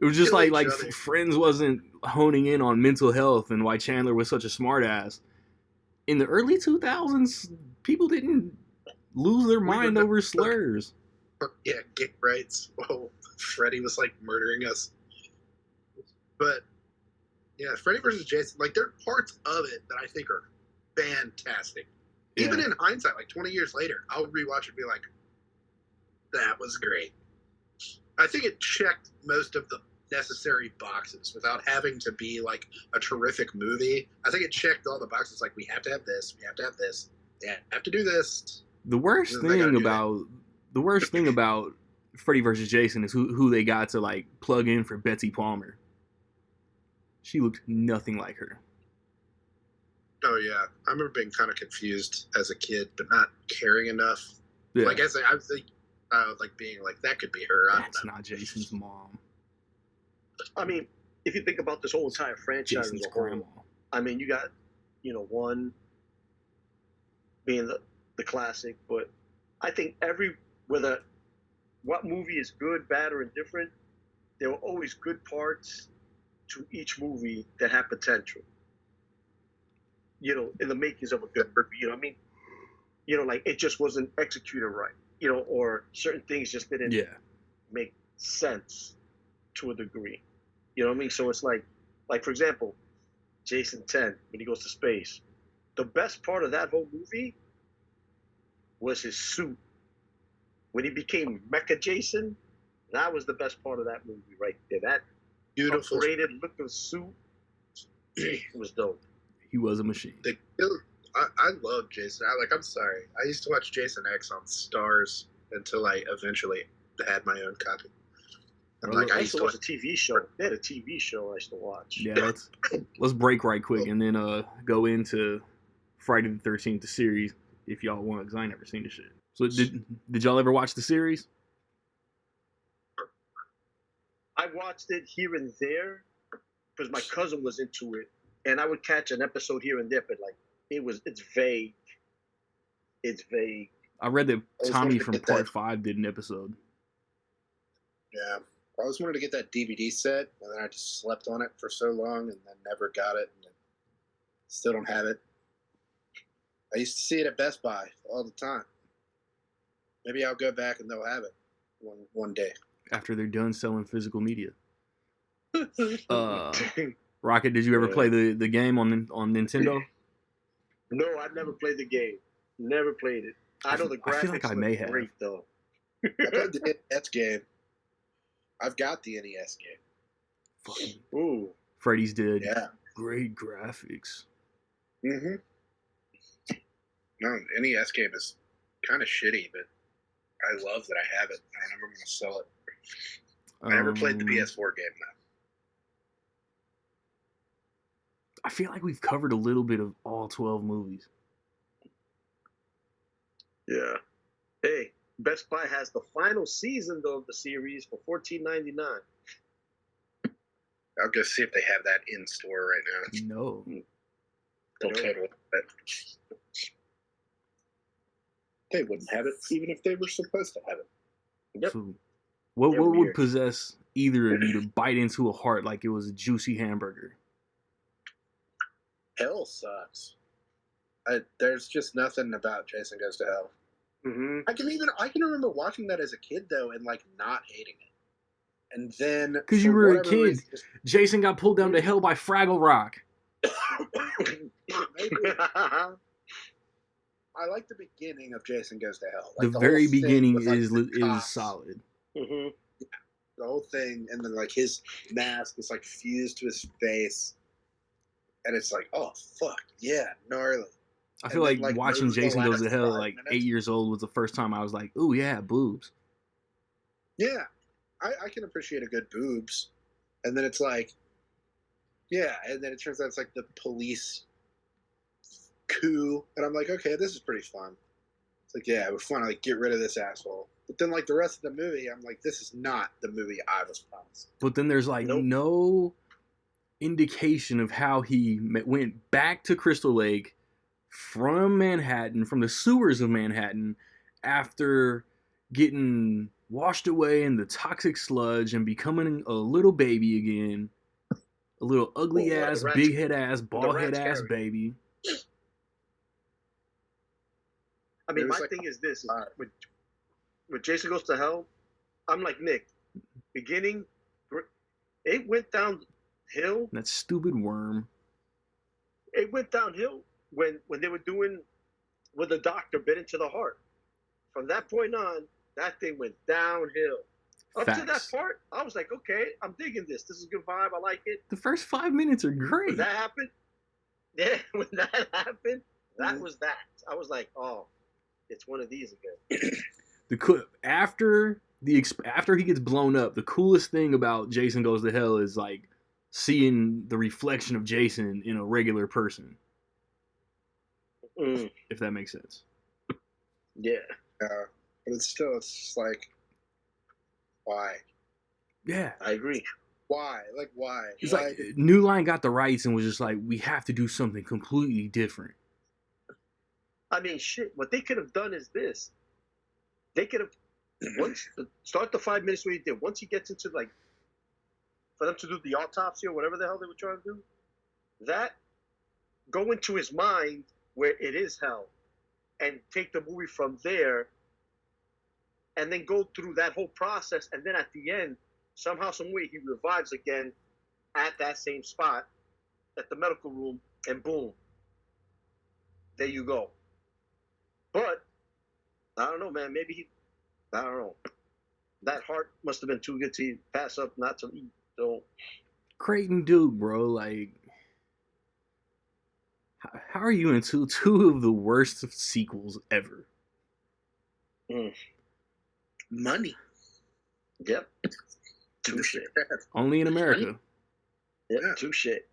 was just like Friends wasn't honing in on mental health and why Chandler was such a smartass. In the early 2000s, people didn't lose their mind over slurs. Yeah, gay rights. Oh, Freddy was like murdering us. But yeah, Freddy vs. Jason, like there are parts of it that I think are fantastic. Yeah. Even in hindsight, like 20 years later, I'll rewatch it and be like, that was great. I think it checked most of the necessary boxes without having to be like a terrific movie. I think it checked all the boxes. Like we have to have this, we have to have this, we have to do this. The worst thing about Freddy vs. Jason is who they got to like plug in for Betsy Palmer. She looked nothing like her. Oh yeah, I remember being kind of confused as a kid, but not caring enough. Yeah. Like I was like being like that could be her. That's not Jason's mom. I mean, if you think about this whole entire franchise, Jason's grandma. I mean, you got one being the classic, but I think what movie is good, bad, or indifferent, there were always good parts to each movie that had potential. In the makings of a good movie, you know what I mean? Like it just wasn't executed right, or certain things just didn't make sense to a degree. You know what I mean? So it's like for example, Jason 10, when he goes to space, the best part of that whole movie was his suit. When he became Mecha Jason, that was the best part of that movie right there. That beautiful upgraded look of suit was dope. He was a machine. I love Jason. I'm sorry. I used to watch Jason X on Stars until I eventually had my own copy. I used to watch a TV show. They had a TV show I used to watch. Yeah, let's break right quick and then go into Friday the 13th, the series, if y'all want, because I ain't never seen the shit. So did y'all ever watch the series? I watched it here and there because my cousin was into it, and I would catch an episode here and there, but like it's vague. It's vague. I read that Tommy from Part 5 did an episode. Yeah. I always wanted to get that DVD set, and then I just slept on it for so long and then never got it, and still don't have it. I used to see it at Best Buy all the time. Maybe I'll go back and they'll have it one day. After they're done selling physical media. Rocket, did you ever play the game on Nintendo? No, I've never played the game. Never played it. I know the graphics I feel like I may have. great though. I played the NES game. I've got the NES game. Fucking Ooh. Freddy's did. Yeah. Great graphics. Mm-hmm. No, NES game is kind of shitty, but I love that I have it. I never going to sell it. I never played the PS4 game though. I feel like we've covered a little bit of all 12 movies. Yeah. Hey, Best Buy has the final season though of the series for $14.99. I'll go see if they have that in store right now. No. They'll total it. They wouldn't have it even if they were supposed to have it. Yep. So, what would possess either of you to bite into a heart like it was a juicy hamburger? Hell sucks. There's just nothing about Jason Goes to Hell. Mm-hmm. I can remember watching that as a kid though and like not hating it. And then because you were a kid, Jason got pulled down to hell by Fraggle Rock. I like the beginning of Jason Goes to Hell. Like the very beginning is solid. Mm-hmm. The whole thing, and then like his mask is like fused to his face, and it's like, oh fuck yeah, gnarly. I feel like watching Jason Goes to Hell at like 8 years old was the first time I was like, ooh yeah, boobs. Yeah, I can appreciate a good boobs, and then it's like, yeah, and then it turns out it's like the police coup, and I'm like, okay, this is pretty fun. It's like, yeah, we're fun to like get rid of this asshole. But then like the rest of the movie, I'm like, this is not the movie I was promised. But then there's like no indication of how he went back to Crystal Lake from Manhattan, from the sewers of Manhattan, after getting washed away in the toxic sludge and becoming a little baby again. A little ugly ass, big head ass, bald head ass baby. I mean, my thing is this: with Jason Goes to Hell, I'm like Nick. Beginning, it went downhill. That stupid worm. It went downhill when they were doing with the doctor bit into the heart. From that point on, that thing went downhill. Up to that part, I was like, okay, I'm digging this. This is a good vibe. I like it. The first 5 minutes are great. When that happened, yeah, when that happened, that was that. I was like, oh, it's one of these again. After he gets blown up, the coolest thing about Jason Goes to Hell is like seeing the reflection of Jason in a regular person. If that makes sense. Yeah. But it's just like, why? Yeah. I agree. Why? Like, why? It's like New Line got the rights and was just like, we have to do something completely different. I mean, shit. What they could have done is this. They could have start the 5 minutes where he did. Once he gets into like, for them to do the autopsy or whatever the hell they were trying to do, that go into his mind where it is hell, and take the movie from there, and then go through that whole process, and then at the end, somehow, some way, he revives again at that same spot, at the medical room, and boom, there you go. But I don't know, man. Maybe I don't know. That heart must have been too good to pass up not to eat. So, Creighton Duke, bro, like, how are you into two of the worst sequels ever? Money. Yep. Too shit. Only in America. Yep. Too shit.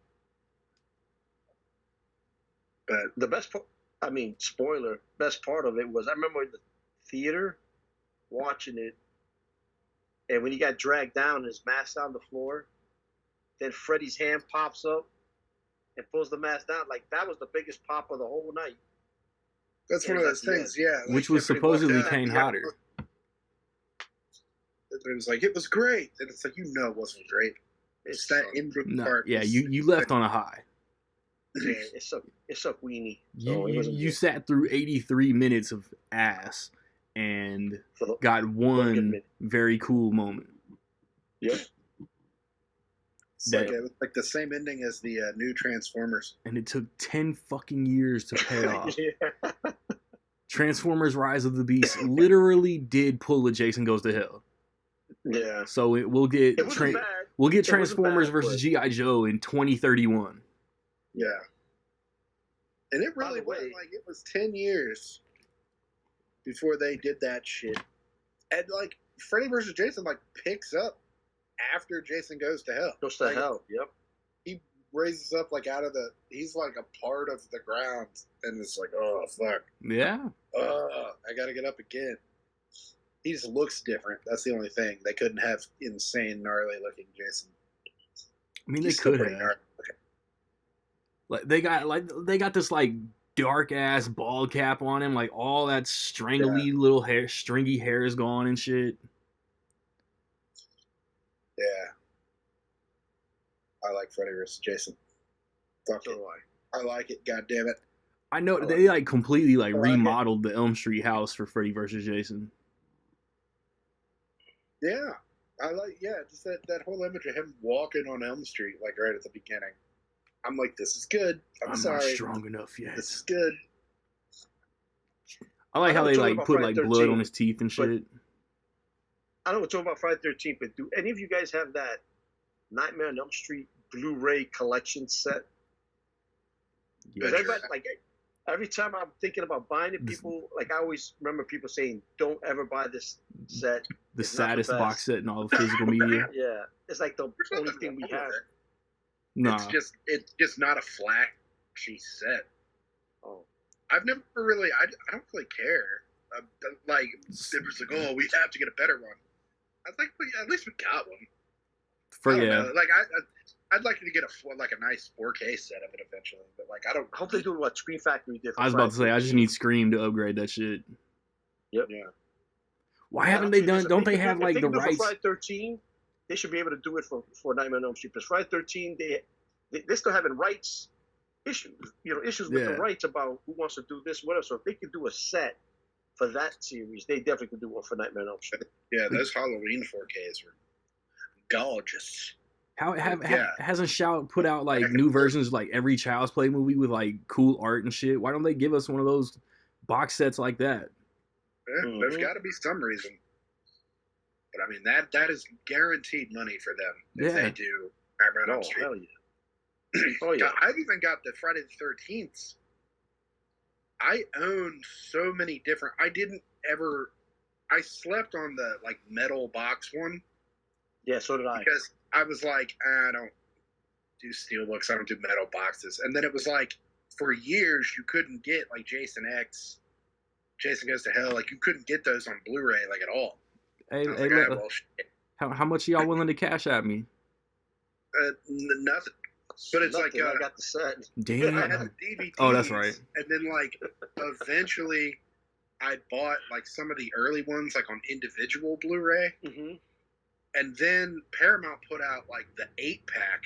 But the best part, I mean, spoiler, best part of it was I remember in the theater watching it, and when he got dragged down, his mask on the floor, then Freddy's hand pops up and pulls the mask down. Like, that was the biggest pop of the whole night. That's one of those things, yeah. Like, which was supposedly Kane Hodder. It was like, it was great. And it's like, you know it wasn't great. It's that ending part. Yeah, you left on a high. Yeah, it's so weenie. You sat through 83 minutes of ass, and For the, got for a good one minute. very cool moment. Yep. It's That- like the same ending as the new Transformers. And it took 10 fucking years to pay off. Yeah. Transformers Rise of the Beast literally did pull a Jason Goes to Hell. Yeah. So we'll get It wasn't bad. we'll get It wasn't Transformers bad, versus but- G.I. Joe in 2031. Yeah. And it By really the was way- like it was 10 years before they did that shit. And like Freddy versus Jason like picks up after Jason Goes to Hell. Goes to Like, hell. Yep. He raises up like out of the he's like a part of the ground and it's like, oh fuck. Yeah. I gotta get up again. He just looks different. That's the only thing. They couldn't have insane, gnarly looking Jason. I mean, they He's still could pretty have. gnarly looking. They got this like dark ass bald cap on him, like all that strangly little hair, stringy hair is gone and shit. Yeah. I like Freddy vs. Jason. Fuck So it. do I. I like it. God damn it. I know I like they like completely like I like it. remodeled the Elm Street house for Freddy versus Jason. Yeah. Just that whole image of him walking on Elm Street, like right at the beginning. I'm like, this is good. I'm not sorry. strong enough yet. This is good. I like I know how we're they talking like about put Friday like blood 13, on his teeth and but- shit. I don't know, we're talking about Friday 13th, but do any of you guys have that Nightmare on Elm Street Blu-ray collection set? Yeah. Because everybody, like, every time I'm thinking about buying it, people, like, I always remember people saying, don't ever buy this set. The It's not the saddest best. box set in all the physical media. Yeah. It's like the There's only nothing thing we wrong with have. it. Nah. It's just not a flashy set. Oh. I've never really, I don't really care. Like, it was like, oh, we have to get a better one. I was like, well, yeah, at least we got one. For I don't yeah. know. Like, I'd like to get a nice 4K set of it eventually, but like, I don't. I hope they do what Screen Factory did for I was about to say Friday I just 13th. need Scream to upgrade that shit. Yep. Yeah. Why Yeah, haven't I'll they tell you done? this, Don't if they do- have if like they the do it for rights? Friday 13, they should be able to do it for Nightmare on Elm Street. Because Friday 13, they're still having rights issues. Issues with the Yeah. rights about who wants to do this, whatever. So if they could do a set for that series, they definitely could do one for Nightmare on Elm Street. Yeah, those Halloween 4Ks were gorgeous. Hasn't Shout put out like new versions of, like every Child's Play movie with like cool art and shit? Why don't they give us one of those box sets like that? Yeah, There's Mhm. got to be some reason. But I mean, that is guaranteed money for them if Yeah. they do Nightmare on Oh, Elm Street. hell yeah. Oh, yeah. God, I've even got the Friday the 13th. I own so many different. I slept on the like metal box one Yeah, so did I. because I was like, I don't do steelbooks. I don't do metal boxes. And then it was like, for years you couldn't get like Jason X, Jason Goes to Hell. Like you couldn't get those on Blu-ray like at all. Hey, I was hey, like, let- well, shit. how much are y'all willing to cash at me? Nothing. But it's Nothing, like I got the set. Damn. I had the DVDs. Oh, that's right. And then like eventually, I bought like some of the early ones like on individual Blu-ray, Mm-hmm. and then Paramount put out like the 8-pack.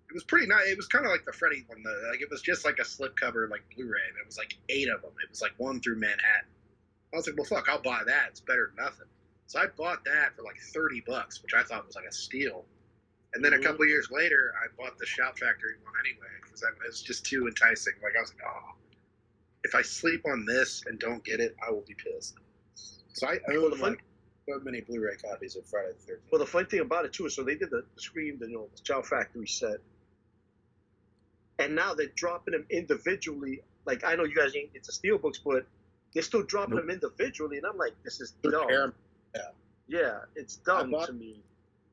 It was pretty nice. It was kind of like the Freddy one though. Like it was just like a slipcover like Blu-ray, and it was like 8 of them. It was like one through Manhattan. I was like, well, fuck, I'll buy that. It's better than nothing. So I bought that for like $30, which I thought was like a steal. And then a Mhm. couple years later, I bought the Shout Factory one anyway because it was just too enticing. Like I was like, oh, if I sleep on this and don't get it, I will be pissed. So I Well, own the fun- like so many Blu-ray copies of Friday the 13th. Well, the funny thing about it too is, so they did the Scream, the Child Factory set, and now they're dropping them individually. Like I know you guys ain't into steelbooks, but they're still dropping Nope. them individually, and I'm like, this is Through dumb. Paramount. Yeah, it's dumb bought- to me.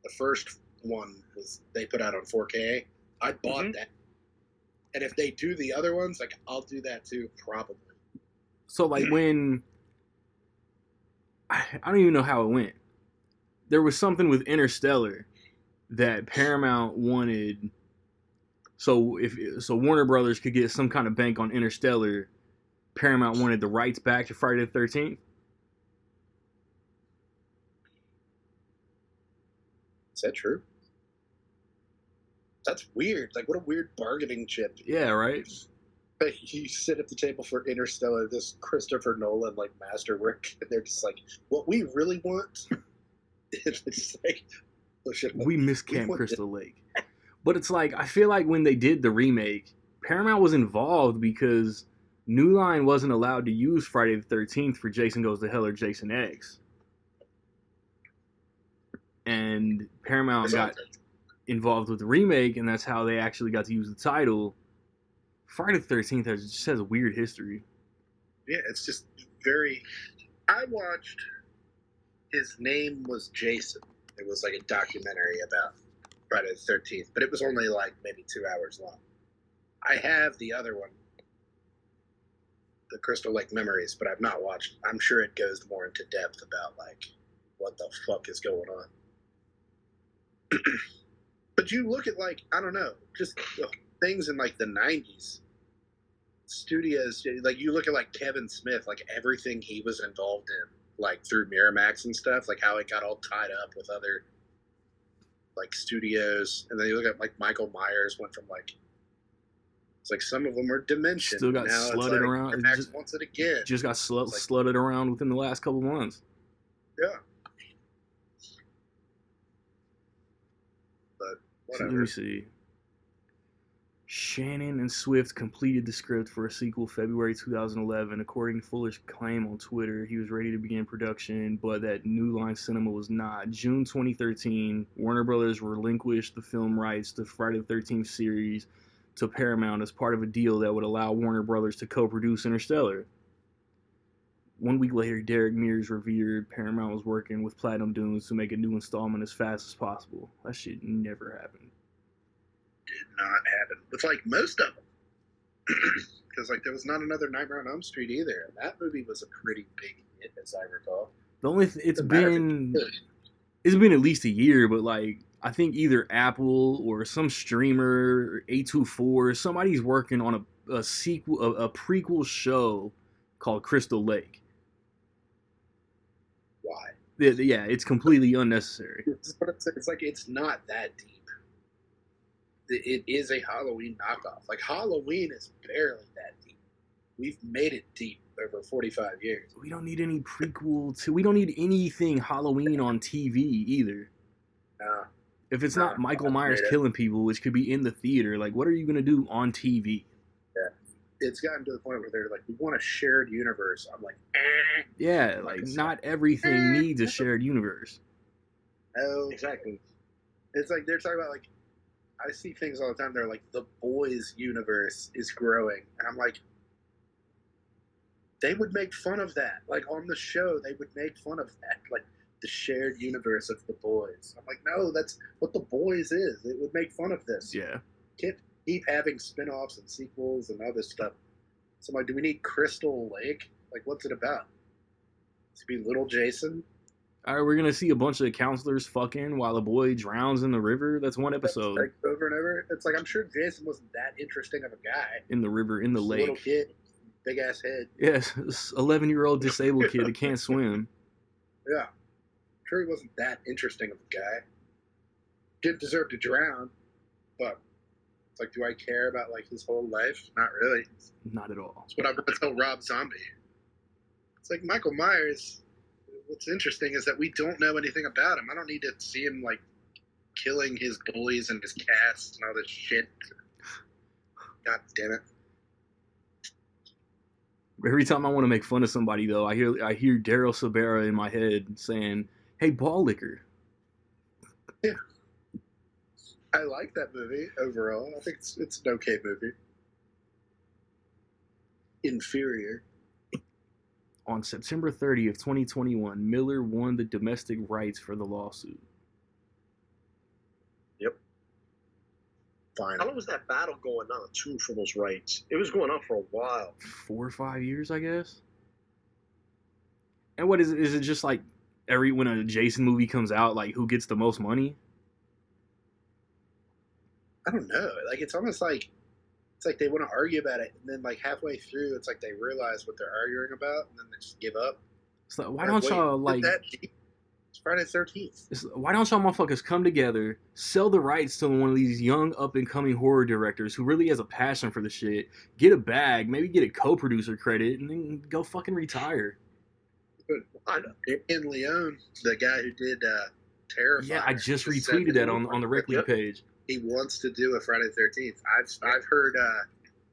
The first one was they put out on 4K. I bought Mhm. that. And if they do the other ones, like I'll do that too, probably. So like when I don't even know how it went. There was something with Interstellar that Paramount wanted. So Warner Brothers could get some kind of bank on Interstellar, Paramount wanted the rights back to Friday the 13th. Is that true? That's weird. Like what a weird bargaining chip. Yeah, right. You sit at the table for Interstellar, this Christopher Nolan like masterwork, and they're just like, what we really want. It's just like, oh, shit, We miss we Camp want this. Crystal Lake. But it's like, I feel like when they did the remake, Paramount was involved because New Line wasn't allowed to use Friday the 13th for Jason Goes to Hell or Jason X. And Paramount got involved with the remake, and that's how they actually got to use the title. Friday the 13th just has a weird history. Yeah, it's just very. I watched. His name was Jason. It was like a documentary about Friday the 13th, but it was only like maybe 2 hours long. I have the other one, the Crystal Lake Memories, but I've not watched. I'm sure it goes more into depth about like what the fuck is going on. But you look at like, I don't know, just things in like the 90s. Studios, like you look at like Kevin Smith, like everything he was involved in, like through Miramax and stuff, like how it got all tied up with other like studios. And then you look at like Michael Myers went from like, it's like some of them are Dimension. Still got now slutted it's like around. Miramax wants it again. Just got It's like, slutted around within the last couple months. yeah. But whatever. Let me see. Shannon and Swift completed the script for a sequel February 2011. According to Fuller's claim on Twitter, he was ready to begin production, but that New Line Cinema was not. June 2013, Warner Brothers relinquished the film rights to Friday the 13th series to Paramount as part of a deal that would allow Warner Brothers to co-produce Interstellar. 1 week later, Derek Mears revealed Paramount was working with Platinum Dunes to make a new installment as fast as possible. That shit never happened. Did not happen. It's like most of them. Because like there was not another Nightmare on Elm Street either. And that movie was a pretty big hit, as I recall. The only it's been at least a year, but like I think either Apple or some streamer, A24, somebody's working on a sequel, a prequel show called Crystal Lake. Why? Yeah, it's completely unnecessary. It's like it's not that deep. It is a Halloween knockoff. Like Halloween is barely that deep. We've made it deep over 45 years. We don't need any prequel to. We don't need anything Halloween on TV either. No. If it's not Michael Myers killing people, which could be in the theater, like what are you gonna do on TV? Yeah, it's gotten to the point where they're like, we want a shared universe. I'm like, eh. Yeah, like not everything needs a shared universe. No, Exactly. it's like they're talking about like. I see things all the time. They're like, the boys' universe is growing. And I'm like, they would make fun of that. Like, on the show, they would make fun of that. Like, the shared universe of the boys. I'm like, no, that's what the boys is. It would make fun of this. Yeah. Can't keep having spin-offs and sequels and other stuff. So I'm like, do we need Crystal Lake? Like, what's it about? To be little Jason? All right, we're gonna see a bunch of counselors fucking while a boy drowns in the river. That's one episode. Like, over and over. It's like, I'm sure Jason wasn't that interesting of a guy. In the river, in the lake. Little kid, big ass head. Yes, 11-year-old disabled kid that can't swim. Yeah. I'm sure he wasn't that interesting of a guy. Didn't deserve to drown, but it's like, do I care about like his whole life? Not really. Not at all. That's what I'm going to tell Rob Zombie. It's like Michael Myers. What's interesting is that we don't know anything about him. I don't need to see him like killing his bullies and his cast and all this shit. God damn it. Every time I want to make fun of somebody, though, I hear Daryl Sabera in my head saying, "Hey, ball licker." Yeah, I like that movie overall. I think it's an okay movie. Inferior. On September 30th, 2021, Miller won the domestic rights for the lawsuit. Yep. Fine. How long was that battle going on, too, for those rights? It was going on for a while. 4 or 5 years, I guess. And what is it? Is it just like when a Jason movie comes out, like who gets the most money? I don't know. Like it's almost like it's like they want to argue about it, and then like halfway through, it's like they realize what they're arguing about, and then they just give up. It's like, why don't y'all like? It's Friday the 13th. Why don't y'all motherfuckers come together, sell the rights to one of these young up-and-coming horror directors who really has a passion for the shit, get a bag, maybe get a co-producer credit, and then go fucking retire. Damien Leone, the guy who did Terrifier. Yeah, I just retweeted that on the Rec League page. He wants to do a Friday the 13th. I've heard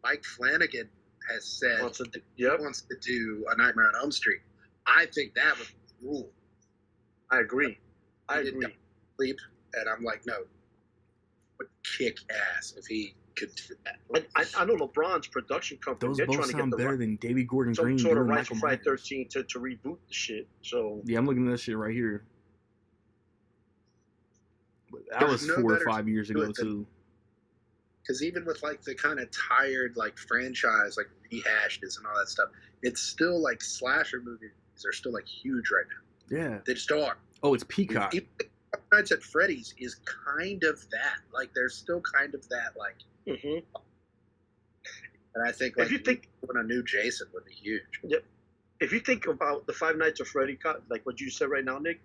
Mike Flanagan has said he wants to do a Nightmare on Elm Street. I think that would rule. I agree. I agree. Sleep, and I'm like, no, would kick ass if he could do that. I know LeBron's production company. Those they're both trying sound to get better than David Gordon Green some sort of doing rights for Michael Friday Myers. 13 to reboot the shit. So Yeah, I'm looking at that shit right here. But that was 4 or 5 years ago too. Because even with like the kind of tired like franchise, like rehashes and all that stuff, it's still like slasher movies are still like huge right now. Yeah, they just are. Oh, it's Peacock. Even Nights at Freddy's is kind of that. Like there's still kind of that like. Mm-hmm. And I think like if you think when a new Jason would be huge. Yep. If you think about the Five Nights at Freddy, like what you said right now, Nick,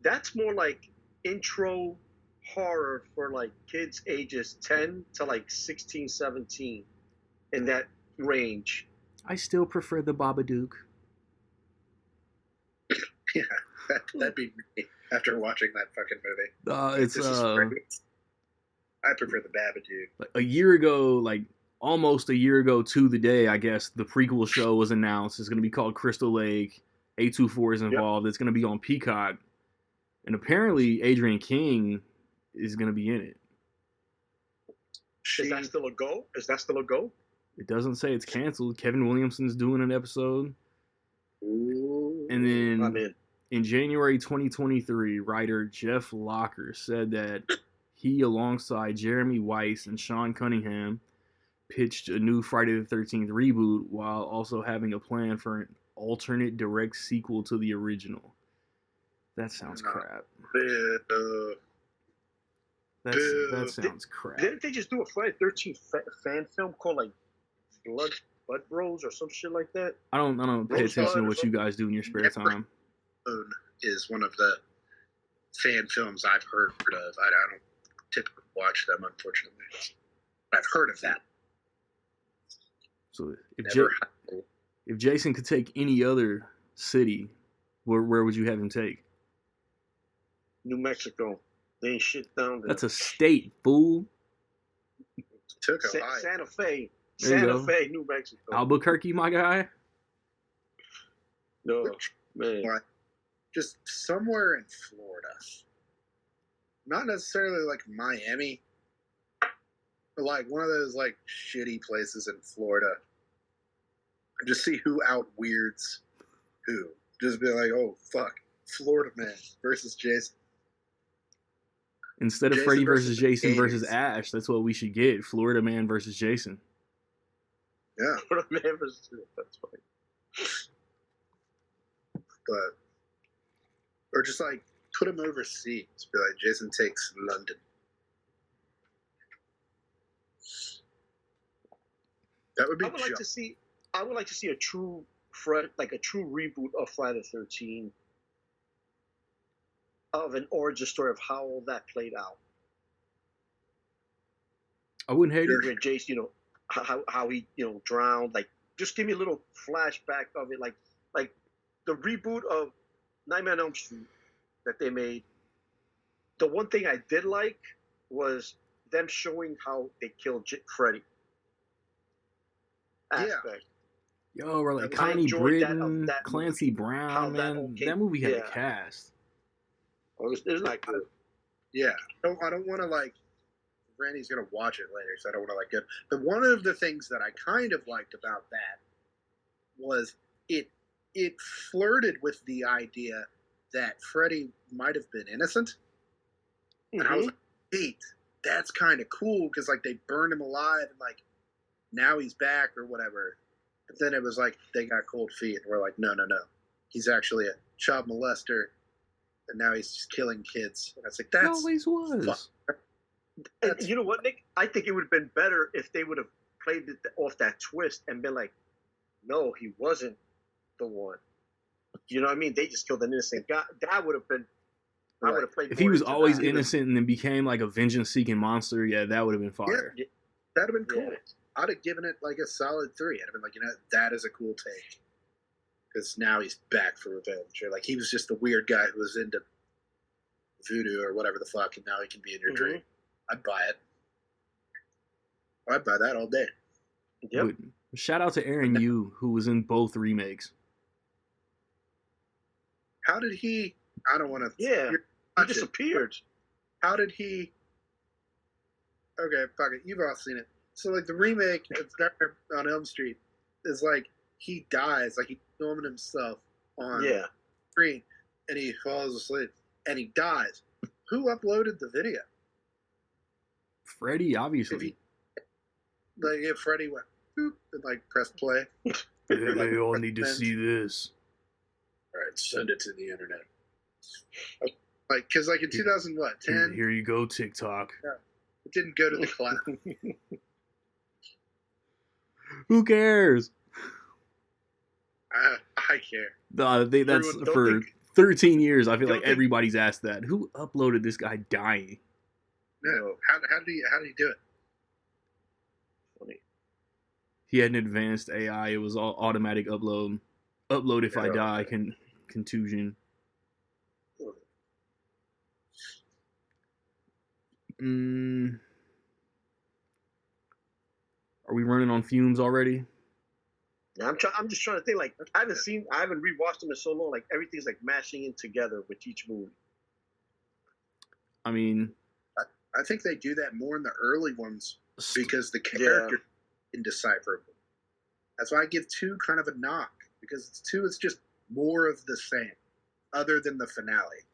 that's more like intro horror for like kids ages 10 to like 16, 17, in that range. I still prefer the Babadook. Yeah, that'd be me after watching that fucking movie. I prefer the Babadook. A year ago, like almost a year ago to the day, I guess the prequel show was announced. It's going to be called Crystal Lake. A24 is involved. Yep. It's going to be on Peacock, and apparently Adrian King is going to be in it. Is that still a go? It doesn't say it's canceled. Kevin Williamson's doing an episode. Ooh, and then in January 2023, writer Jeff Locker said that he, alongside Jeremy Weiss and Sean Cunningham, pitched a new Friday the 13th reboot while also having a plan for an alternate direct sequel to the original. That sounds crap. That sounds crap. Didn't they just do a Friday the 13th fan film called like Blood Bros or some shit like that? I don't pay attention to what you guys do in your spare time. Is one of the fan films I've heard of. I don't typically watch them, unfortunately. I've heard of that. So if Jason could take any other city, where would you have him take? New Mexico. They ain't shit down there. That's a state, fool. Took Ohio. Santa Fe. Santa Fe, New Mexico. Albuquerque, my guy. No, man. Just somewhere in Florida. Not necessarily like Miami, but like one of those like shitty places in Florida. And just see who out-weirds who. Just be like, oh, fuck. Florida man versus Jason. Instead of Jason Freddy versus Jason 80s. versus Ash, that's what we should get. Florida Man versus Jason. Yeah. Florida Man versus Jason. That's funny. But, or just like put him overseas. Be like, Jason takes London. That would be. I would like to see a true reboot of Friday the 13th. Of an origin story of how all that played out. I wouldn't hate it. Where Jason, how he, drowned. Like, just give me a little flashback of it. Like the reboot of Nightmare on Elm Street that they made. The one thing I did like was them showing how they killed Freddy. Aspect. Yo, we're like Connie Britton, Clancy Brown, man. That movie had a cast. It's not good. Yeah, I don't want to like. Randy's gonna watch it later, so I don't want to like it. But one of the things that I kind of liked about that was it flirted with the idea that Freddy might have been innocent, and I was like, "Wait, that's kind of cool," because like they burned him alive, and like now he's back or whatever. But then it was like they got cold feet, and we're like, no, he's actually a child molester. And now he's just killing kids. And I was like, that's... He always was. And you know what, Nick? I think it would have been better if they would have played it off that twist and been like, no, he wasn't the one. You know what I mean? They just killed an innocent guy. That would have been I would have played. If he was always that. innocent and then became like a vengeance-seeking monster, yeah, that would have been fire. Yeah, that'd have been cool. Yeah. I'd have given it like a solid 3. I'd have been like, that is a cool take. Because now he's back for revenge. Or like he was just the weird guy who was into voodoo or whatever the fuck, and now he can be in your dream. I'd buy it. I'd buy that all day. Yep. Shout out to Aaron Yu, who was in both remakes. How did he? I don't want to. Yeah, he disappeared. How did he? Okay, fuck it. You've all seen it. So like the remake of Nightmare on Elm Street is like he dies, like he's filming himself on screen, and he falls asleep, and he dies. Who uploaded the video? Freddie, obviously. If Freddie went boop and like pressed play. They all need to see this. All right, send it to the internet. Like, because like in 2010, here you go, TikTok. Yeah, it didn't go to the cloud. Who cares? I care. No, that's for 13 years. I feel like everybody's asked that. Who uploaded this guy dying? No, how did he do it? Funny. He had an advanced AI. It was all automatic upload. Upload if I die. Contusion. Are we running on fumes already? Yeah, I'm just trying to think. Like I haven't rewatched them in so long. Like everything's like mashing in together with each movie. I mean, I think they do that more in the early ones because the character is indecipherable. That's why I give 2 kind of a knock, because 2 is just more of the same, other than the finale.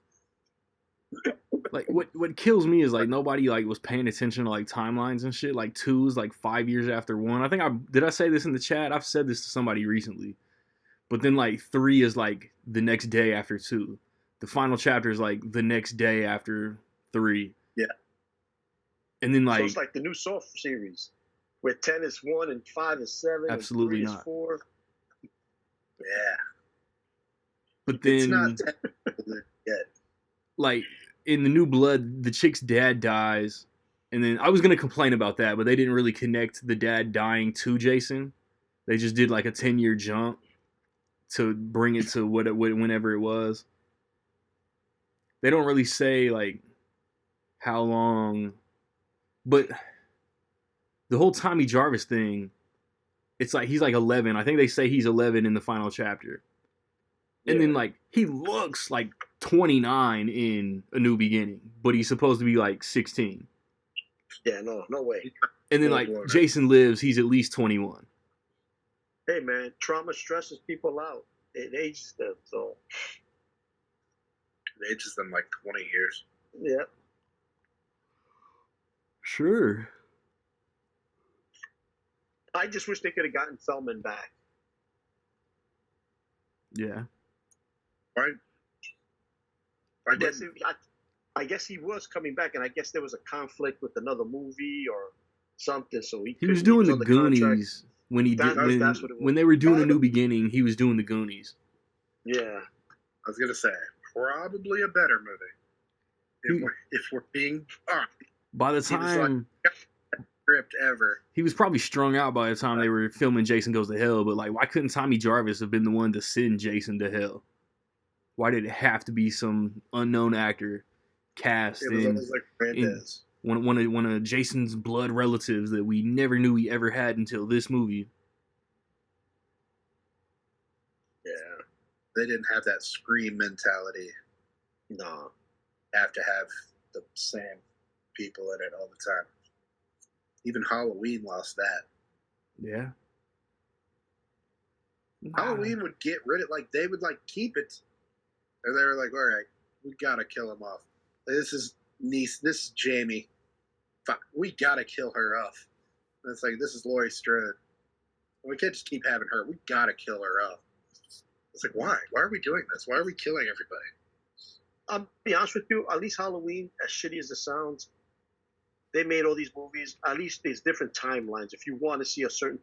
Like what kills me is like nobody like was paying attention to like timelines and shit. Like 2 is like 5 years after 1. I think I say this in the chat. I've said this to somebody recently, but then like 3 is like the next day after 2. The final chapter is like the next day after 3. Yeah. And then like so it's like the new Saw series, where 10 is 1 and 5 is 7. Absolutely and 3 not. Is 4. Yeah. But then it's not yet. Like in the New Blood, the chick's dad dies, and then I was gonna complain about that, but they didn't really connect the dad dying to Jason. They just did like a 10-year jump to bring it to whenever it was. They don't really say like how long, but the whole Tommy Jarvis thing, it's like he's like 11. I think they say he's 11 in the final chapter. And then, like, he looks like 29 in A New Beginning, but he's supposed to be, like, 16. Yeah, no way. And then, like, Jason Lives, he's at least 21. Hey, man, trauma stresses people out. It ages them, so. It ages them like 20 years. Yeah. Sure. I just wish they could have gotten Feldman back. Yeah. Right. I guess he was coming back, and I guess there was a conflict with another movie or something. So he was doing the Goonies when he did when they were doing A New Beginning. He was doing the Goonies. Yeah, I was gonna say probably a better movie if we're being honest. By the time script ever, he was probably strung out by the time they were filming Jason Goes to Hell. But like, why couldn't Tommy Jarvis have been the one to send Jason to hell? Why did it have to be some unknown actor cast in one of Jason's blood relatives that we never knew he ever had until this movie? Yeah, they didn't have that Scream mentality. No, have to have the same people in it all the time. Even Halloween lost that. Yeah. Halloween would get rid of they would keep it. And they were like, all right, we gotta kill him off. This is Jamie. Fuck, we gotta kill her off. And it's like, this is Laurie Strode. We can't just keep having her. We gotta kill her off. It's like, why? Why are we doing this? Why are we killing everybody? I'll be honest with you, at least Halloween, as shitty as it sounds, they made all these movies. At least there's different timelines. If you want to see a certain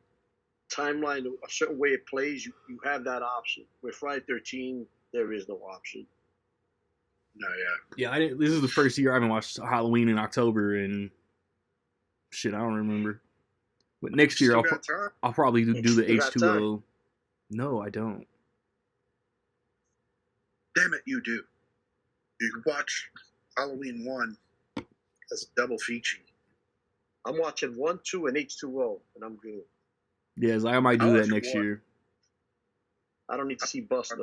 timeline, a certain way it plays, you have that option. With Friday 13, there is no option. No, yeah. Yeah, I didn't. This is the first year I haven't watched Halloween in October, and shit, I don't remember. But next year Still got time. I'll probably do the You got H2O. No, I don't. Damn it, you do. You can watch Halloween 1 as a double feature. I'm watching 1, 2, and H2O, and I'm good. Yes, I might do I'll that watch next one. year. I don't need to see Buster.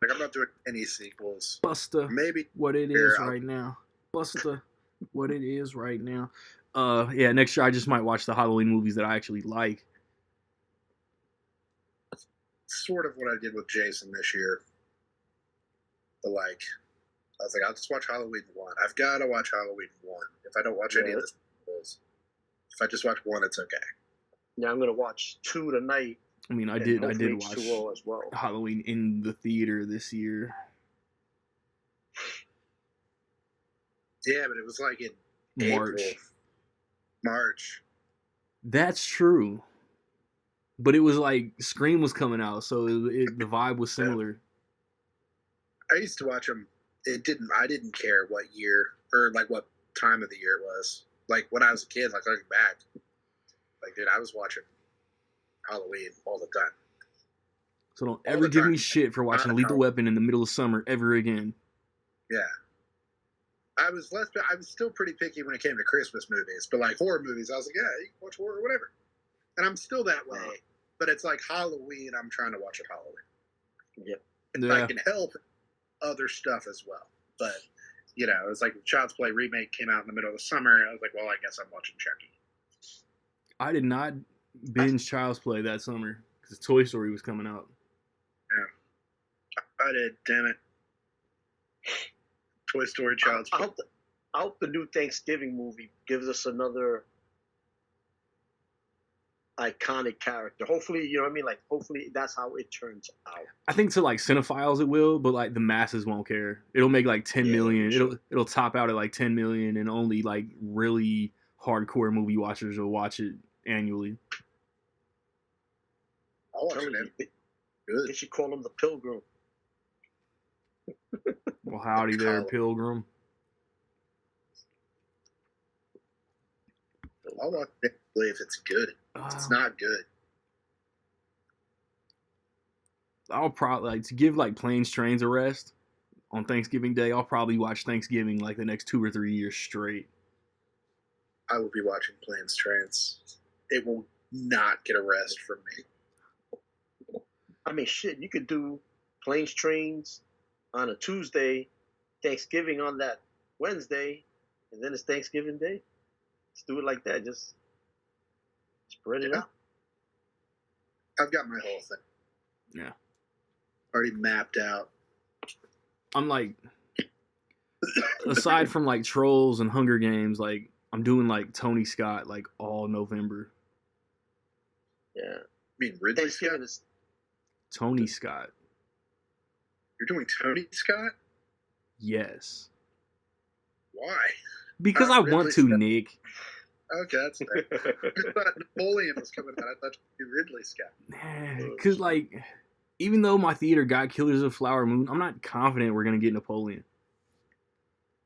Like, I'm not doing any sequels. Buster, Maybe what it here, is I'll- right now. Buster, what it is right now. Yeah, next year I just might watch the Halloween movies that I actually like. sort of what I did with Jason this year. But like, I was like, I'll just watch Halloween 1. I've got to watch Halloween 1. If I don't watch any of the sequels, if I just watch 1, it's okay. Yeah, I'm gonna watch 2 tonight. I mean, I and did hopefully watch H2O as well. Halloween in the theater this year. Yeah, but it was like in March. April. March. That's true. But it was like Scream was coming out, so the vibe was similar. I used to watch them. I didn't care what year or like what time of the year it was. Like when I was a kid, like looking back, like dude, I was watching Halloween all the time. So don't All ever the give time. me shit for watching Lethal Weapon in the middle of summer ever again. Yeah. I was still pretty picky when it came to Christmas movies, but like horror movies, I was like, yeah, you can watch horror or whatever. And I'm still that way. But it's like Halloween, I'm trying to watch it Halloween. Yep. If I can help other stuff as well. But, you know, it was like the Child's Play remake came out in the middle of the summer. I was like, well, I guess I'm watching Chucky. I did not binge Child's Play that summer because Toy Story was coming out. Yeah. I did, damn it. Toy Story, Child's Play. I hope the new Thanksgiving movie gives us another iconic character. Hopefully, you know what I mean? Like, hopefully that's how it turns out. I think to like cinephiles it will, but like the masses won't care. It'll make like 10 million. Sure. It'll top out at like 10 million, and only like really hardcore movie watchers will watch it annually. I'll watch it. Good. They should call him the Pilgrim. Well, howdy there, Pilgrim. I'll watch it if it's good. If it's not good. I'll probably like to give like Planes, Trains a rest on Thanksgiving Day. I'll probably watch Thanksgiving like the next 2 or 3 years straight. I will be watching Planes, Trains. It will not get a rest from me. I mean, shit, you could do Planes, Trains on a Tuesday, Thanksgiving on that Wednesday, and then it's Thanksgiving Day. Let's do it like that. Just spread it out. I've got my whole thing. Yeah. Already mapped out. I'm like, aside from like Trolls and Hunger Games, like I'm doing like Tony Scott like all November. Yeah. I mean, Ridley Scott? Thanksgiving is Tony Scott. You're doing Tony Scott? Yes. Why? Because I Ridley want to, Scott. Nick. Okay, that's fair. I thought Napoleon was coming out. I thought you'd be Ridley Scott. Because like, even though my theater got Killers of Flower Moon, I'm not confident we're gonna get Napoleon.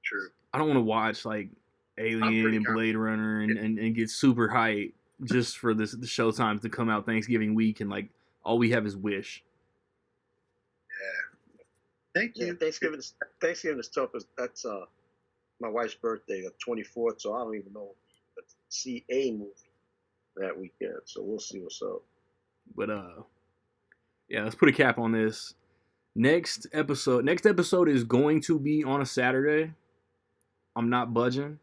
True. I don't want to watch like Alien and Blade Runner and get super hyped just for the Showtime to come out Thanksgiving week and like all we have is Wish. Yeah. Thank you. Yeah, Thanksgiving is tough. That's my wife's birthday, the 24th, so I don't even know to see a movie that weekend. So we'll see what's up. But yeah, let's put a cap on this. Next episode is going to be on a Saturday. I'm not budging.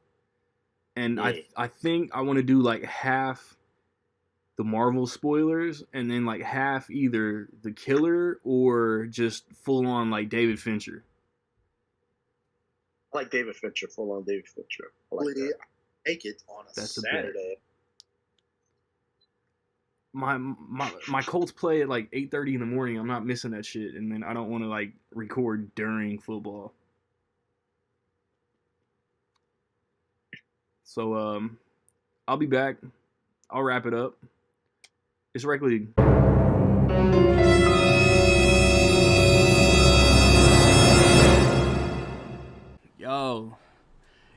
And Yeah. I think I want to do like half the Marvel spoilers and then like half either The Killer or just full on like David Fincher. I like David Fincher, full on David Fincher. I like that. Make it on a That's a bet. Saturday. My Colts play at like 8:30 in the morning. I'm not missing that shit, and then I don't want to like record during football. So I'll be back. I'll wrap it up. It's Rec League. Yo,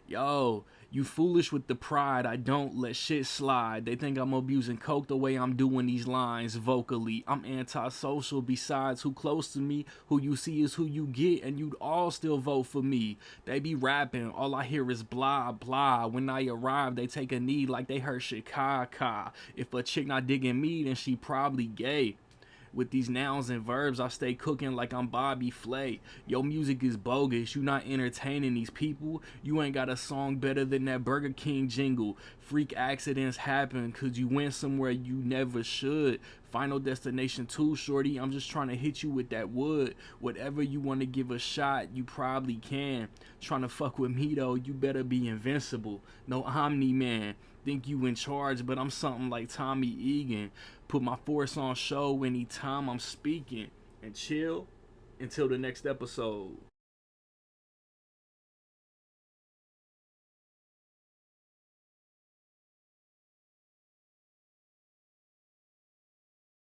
yo, you foolish with the pride. I don't let shit slide. They think I'm abusing coke the way I'm doing these lines vocally. I'm antisocial. Besides, who close to me, who you see is who you get, and you'd all still vote for me. They be rapping, all I hear is blah blah. When I arrive, they take a knee like they heard Chicago. If a chick not digging me, then she probably gay. With these nouns and verbs, I stay cooking like I'm Bobby Flay. Your music is bogus. You not entertaining these people. You ain't got a song better than that Burger King jingle. Freak accidents happen cause you went somewhere you never should. Final destination too, shorty. I'm just trying to hit you with that wood. Whatever you want to give a shot, you probably can. Trying to fuck with me though, you better be invincible. No Omni-Man. Think you in charge, but I'm something like Tommy Egan. Put my force on show anytime I'm speaking. And chill until the next episode.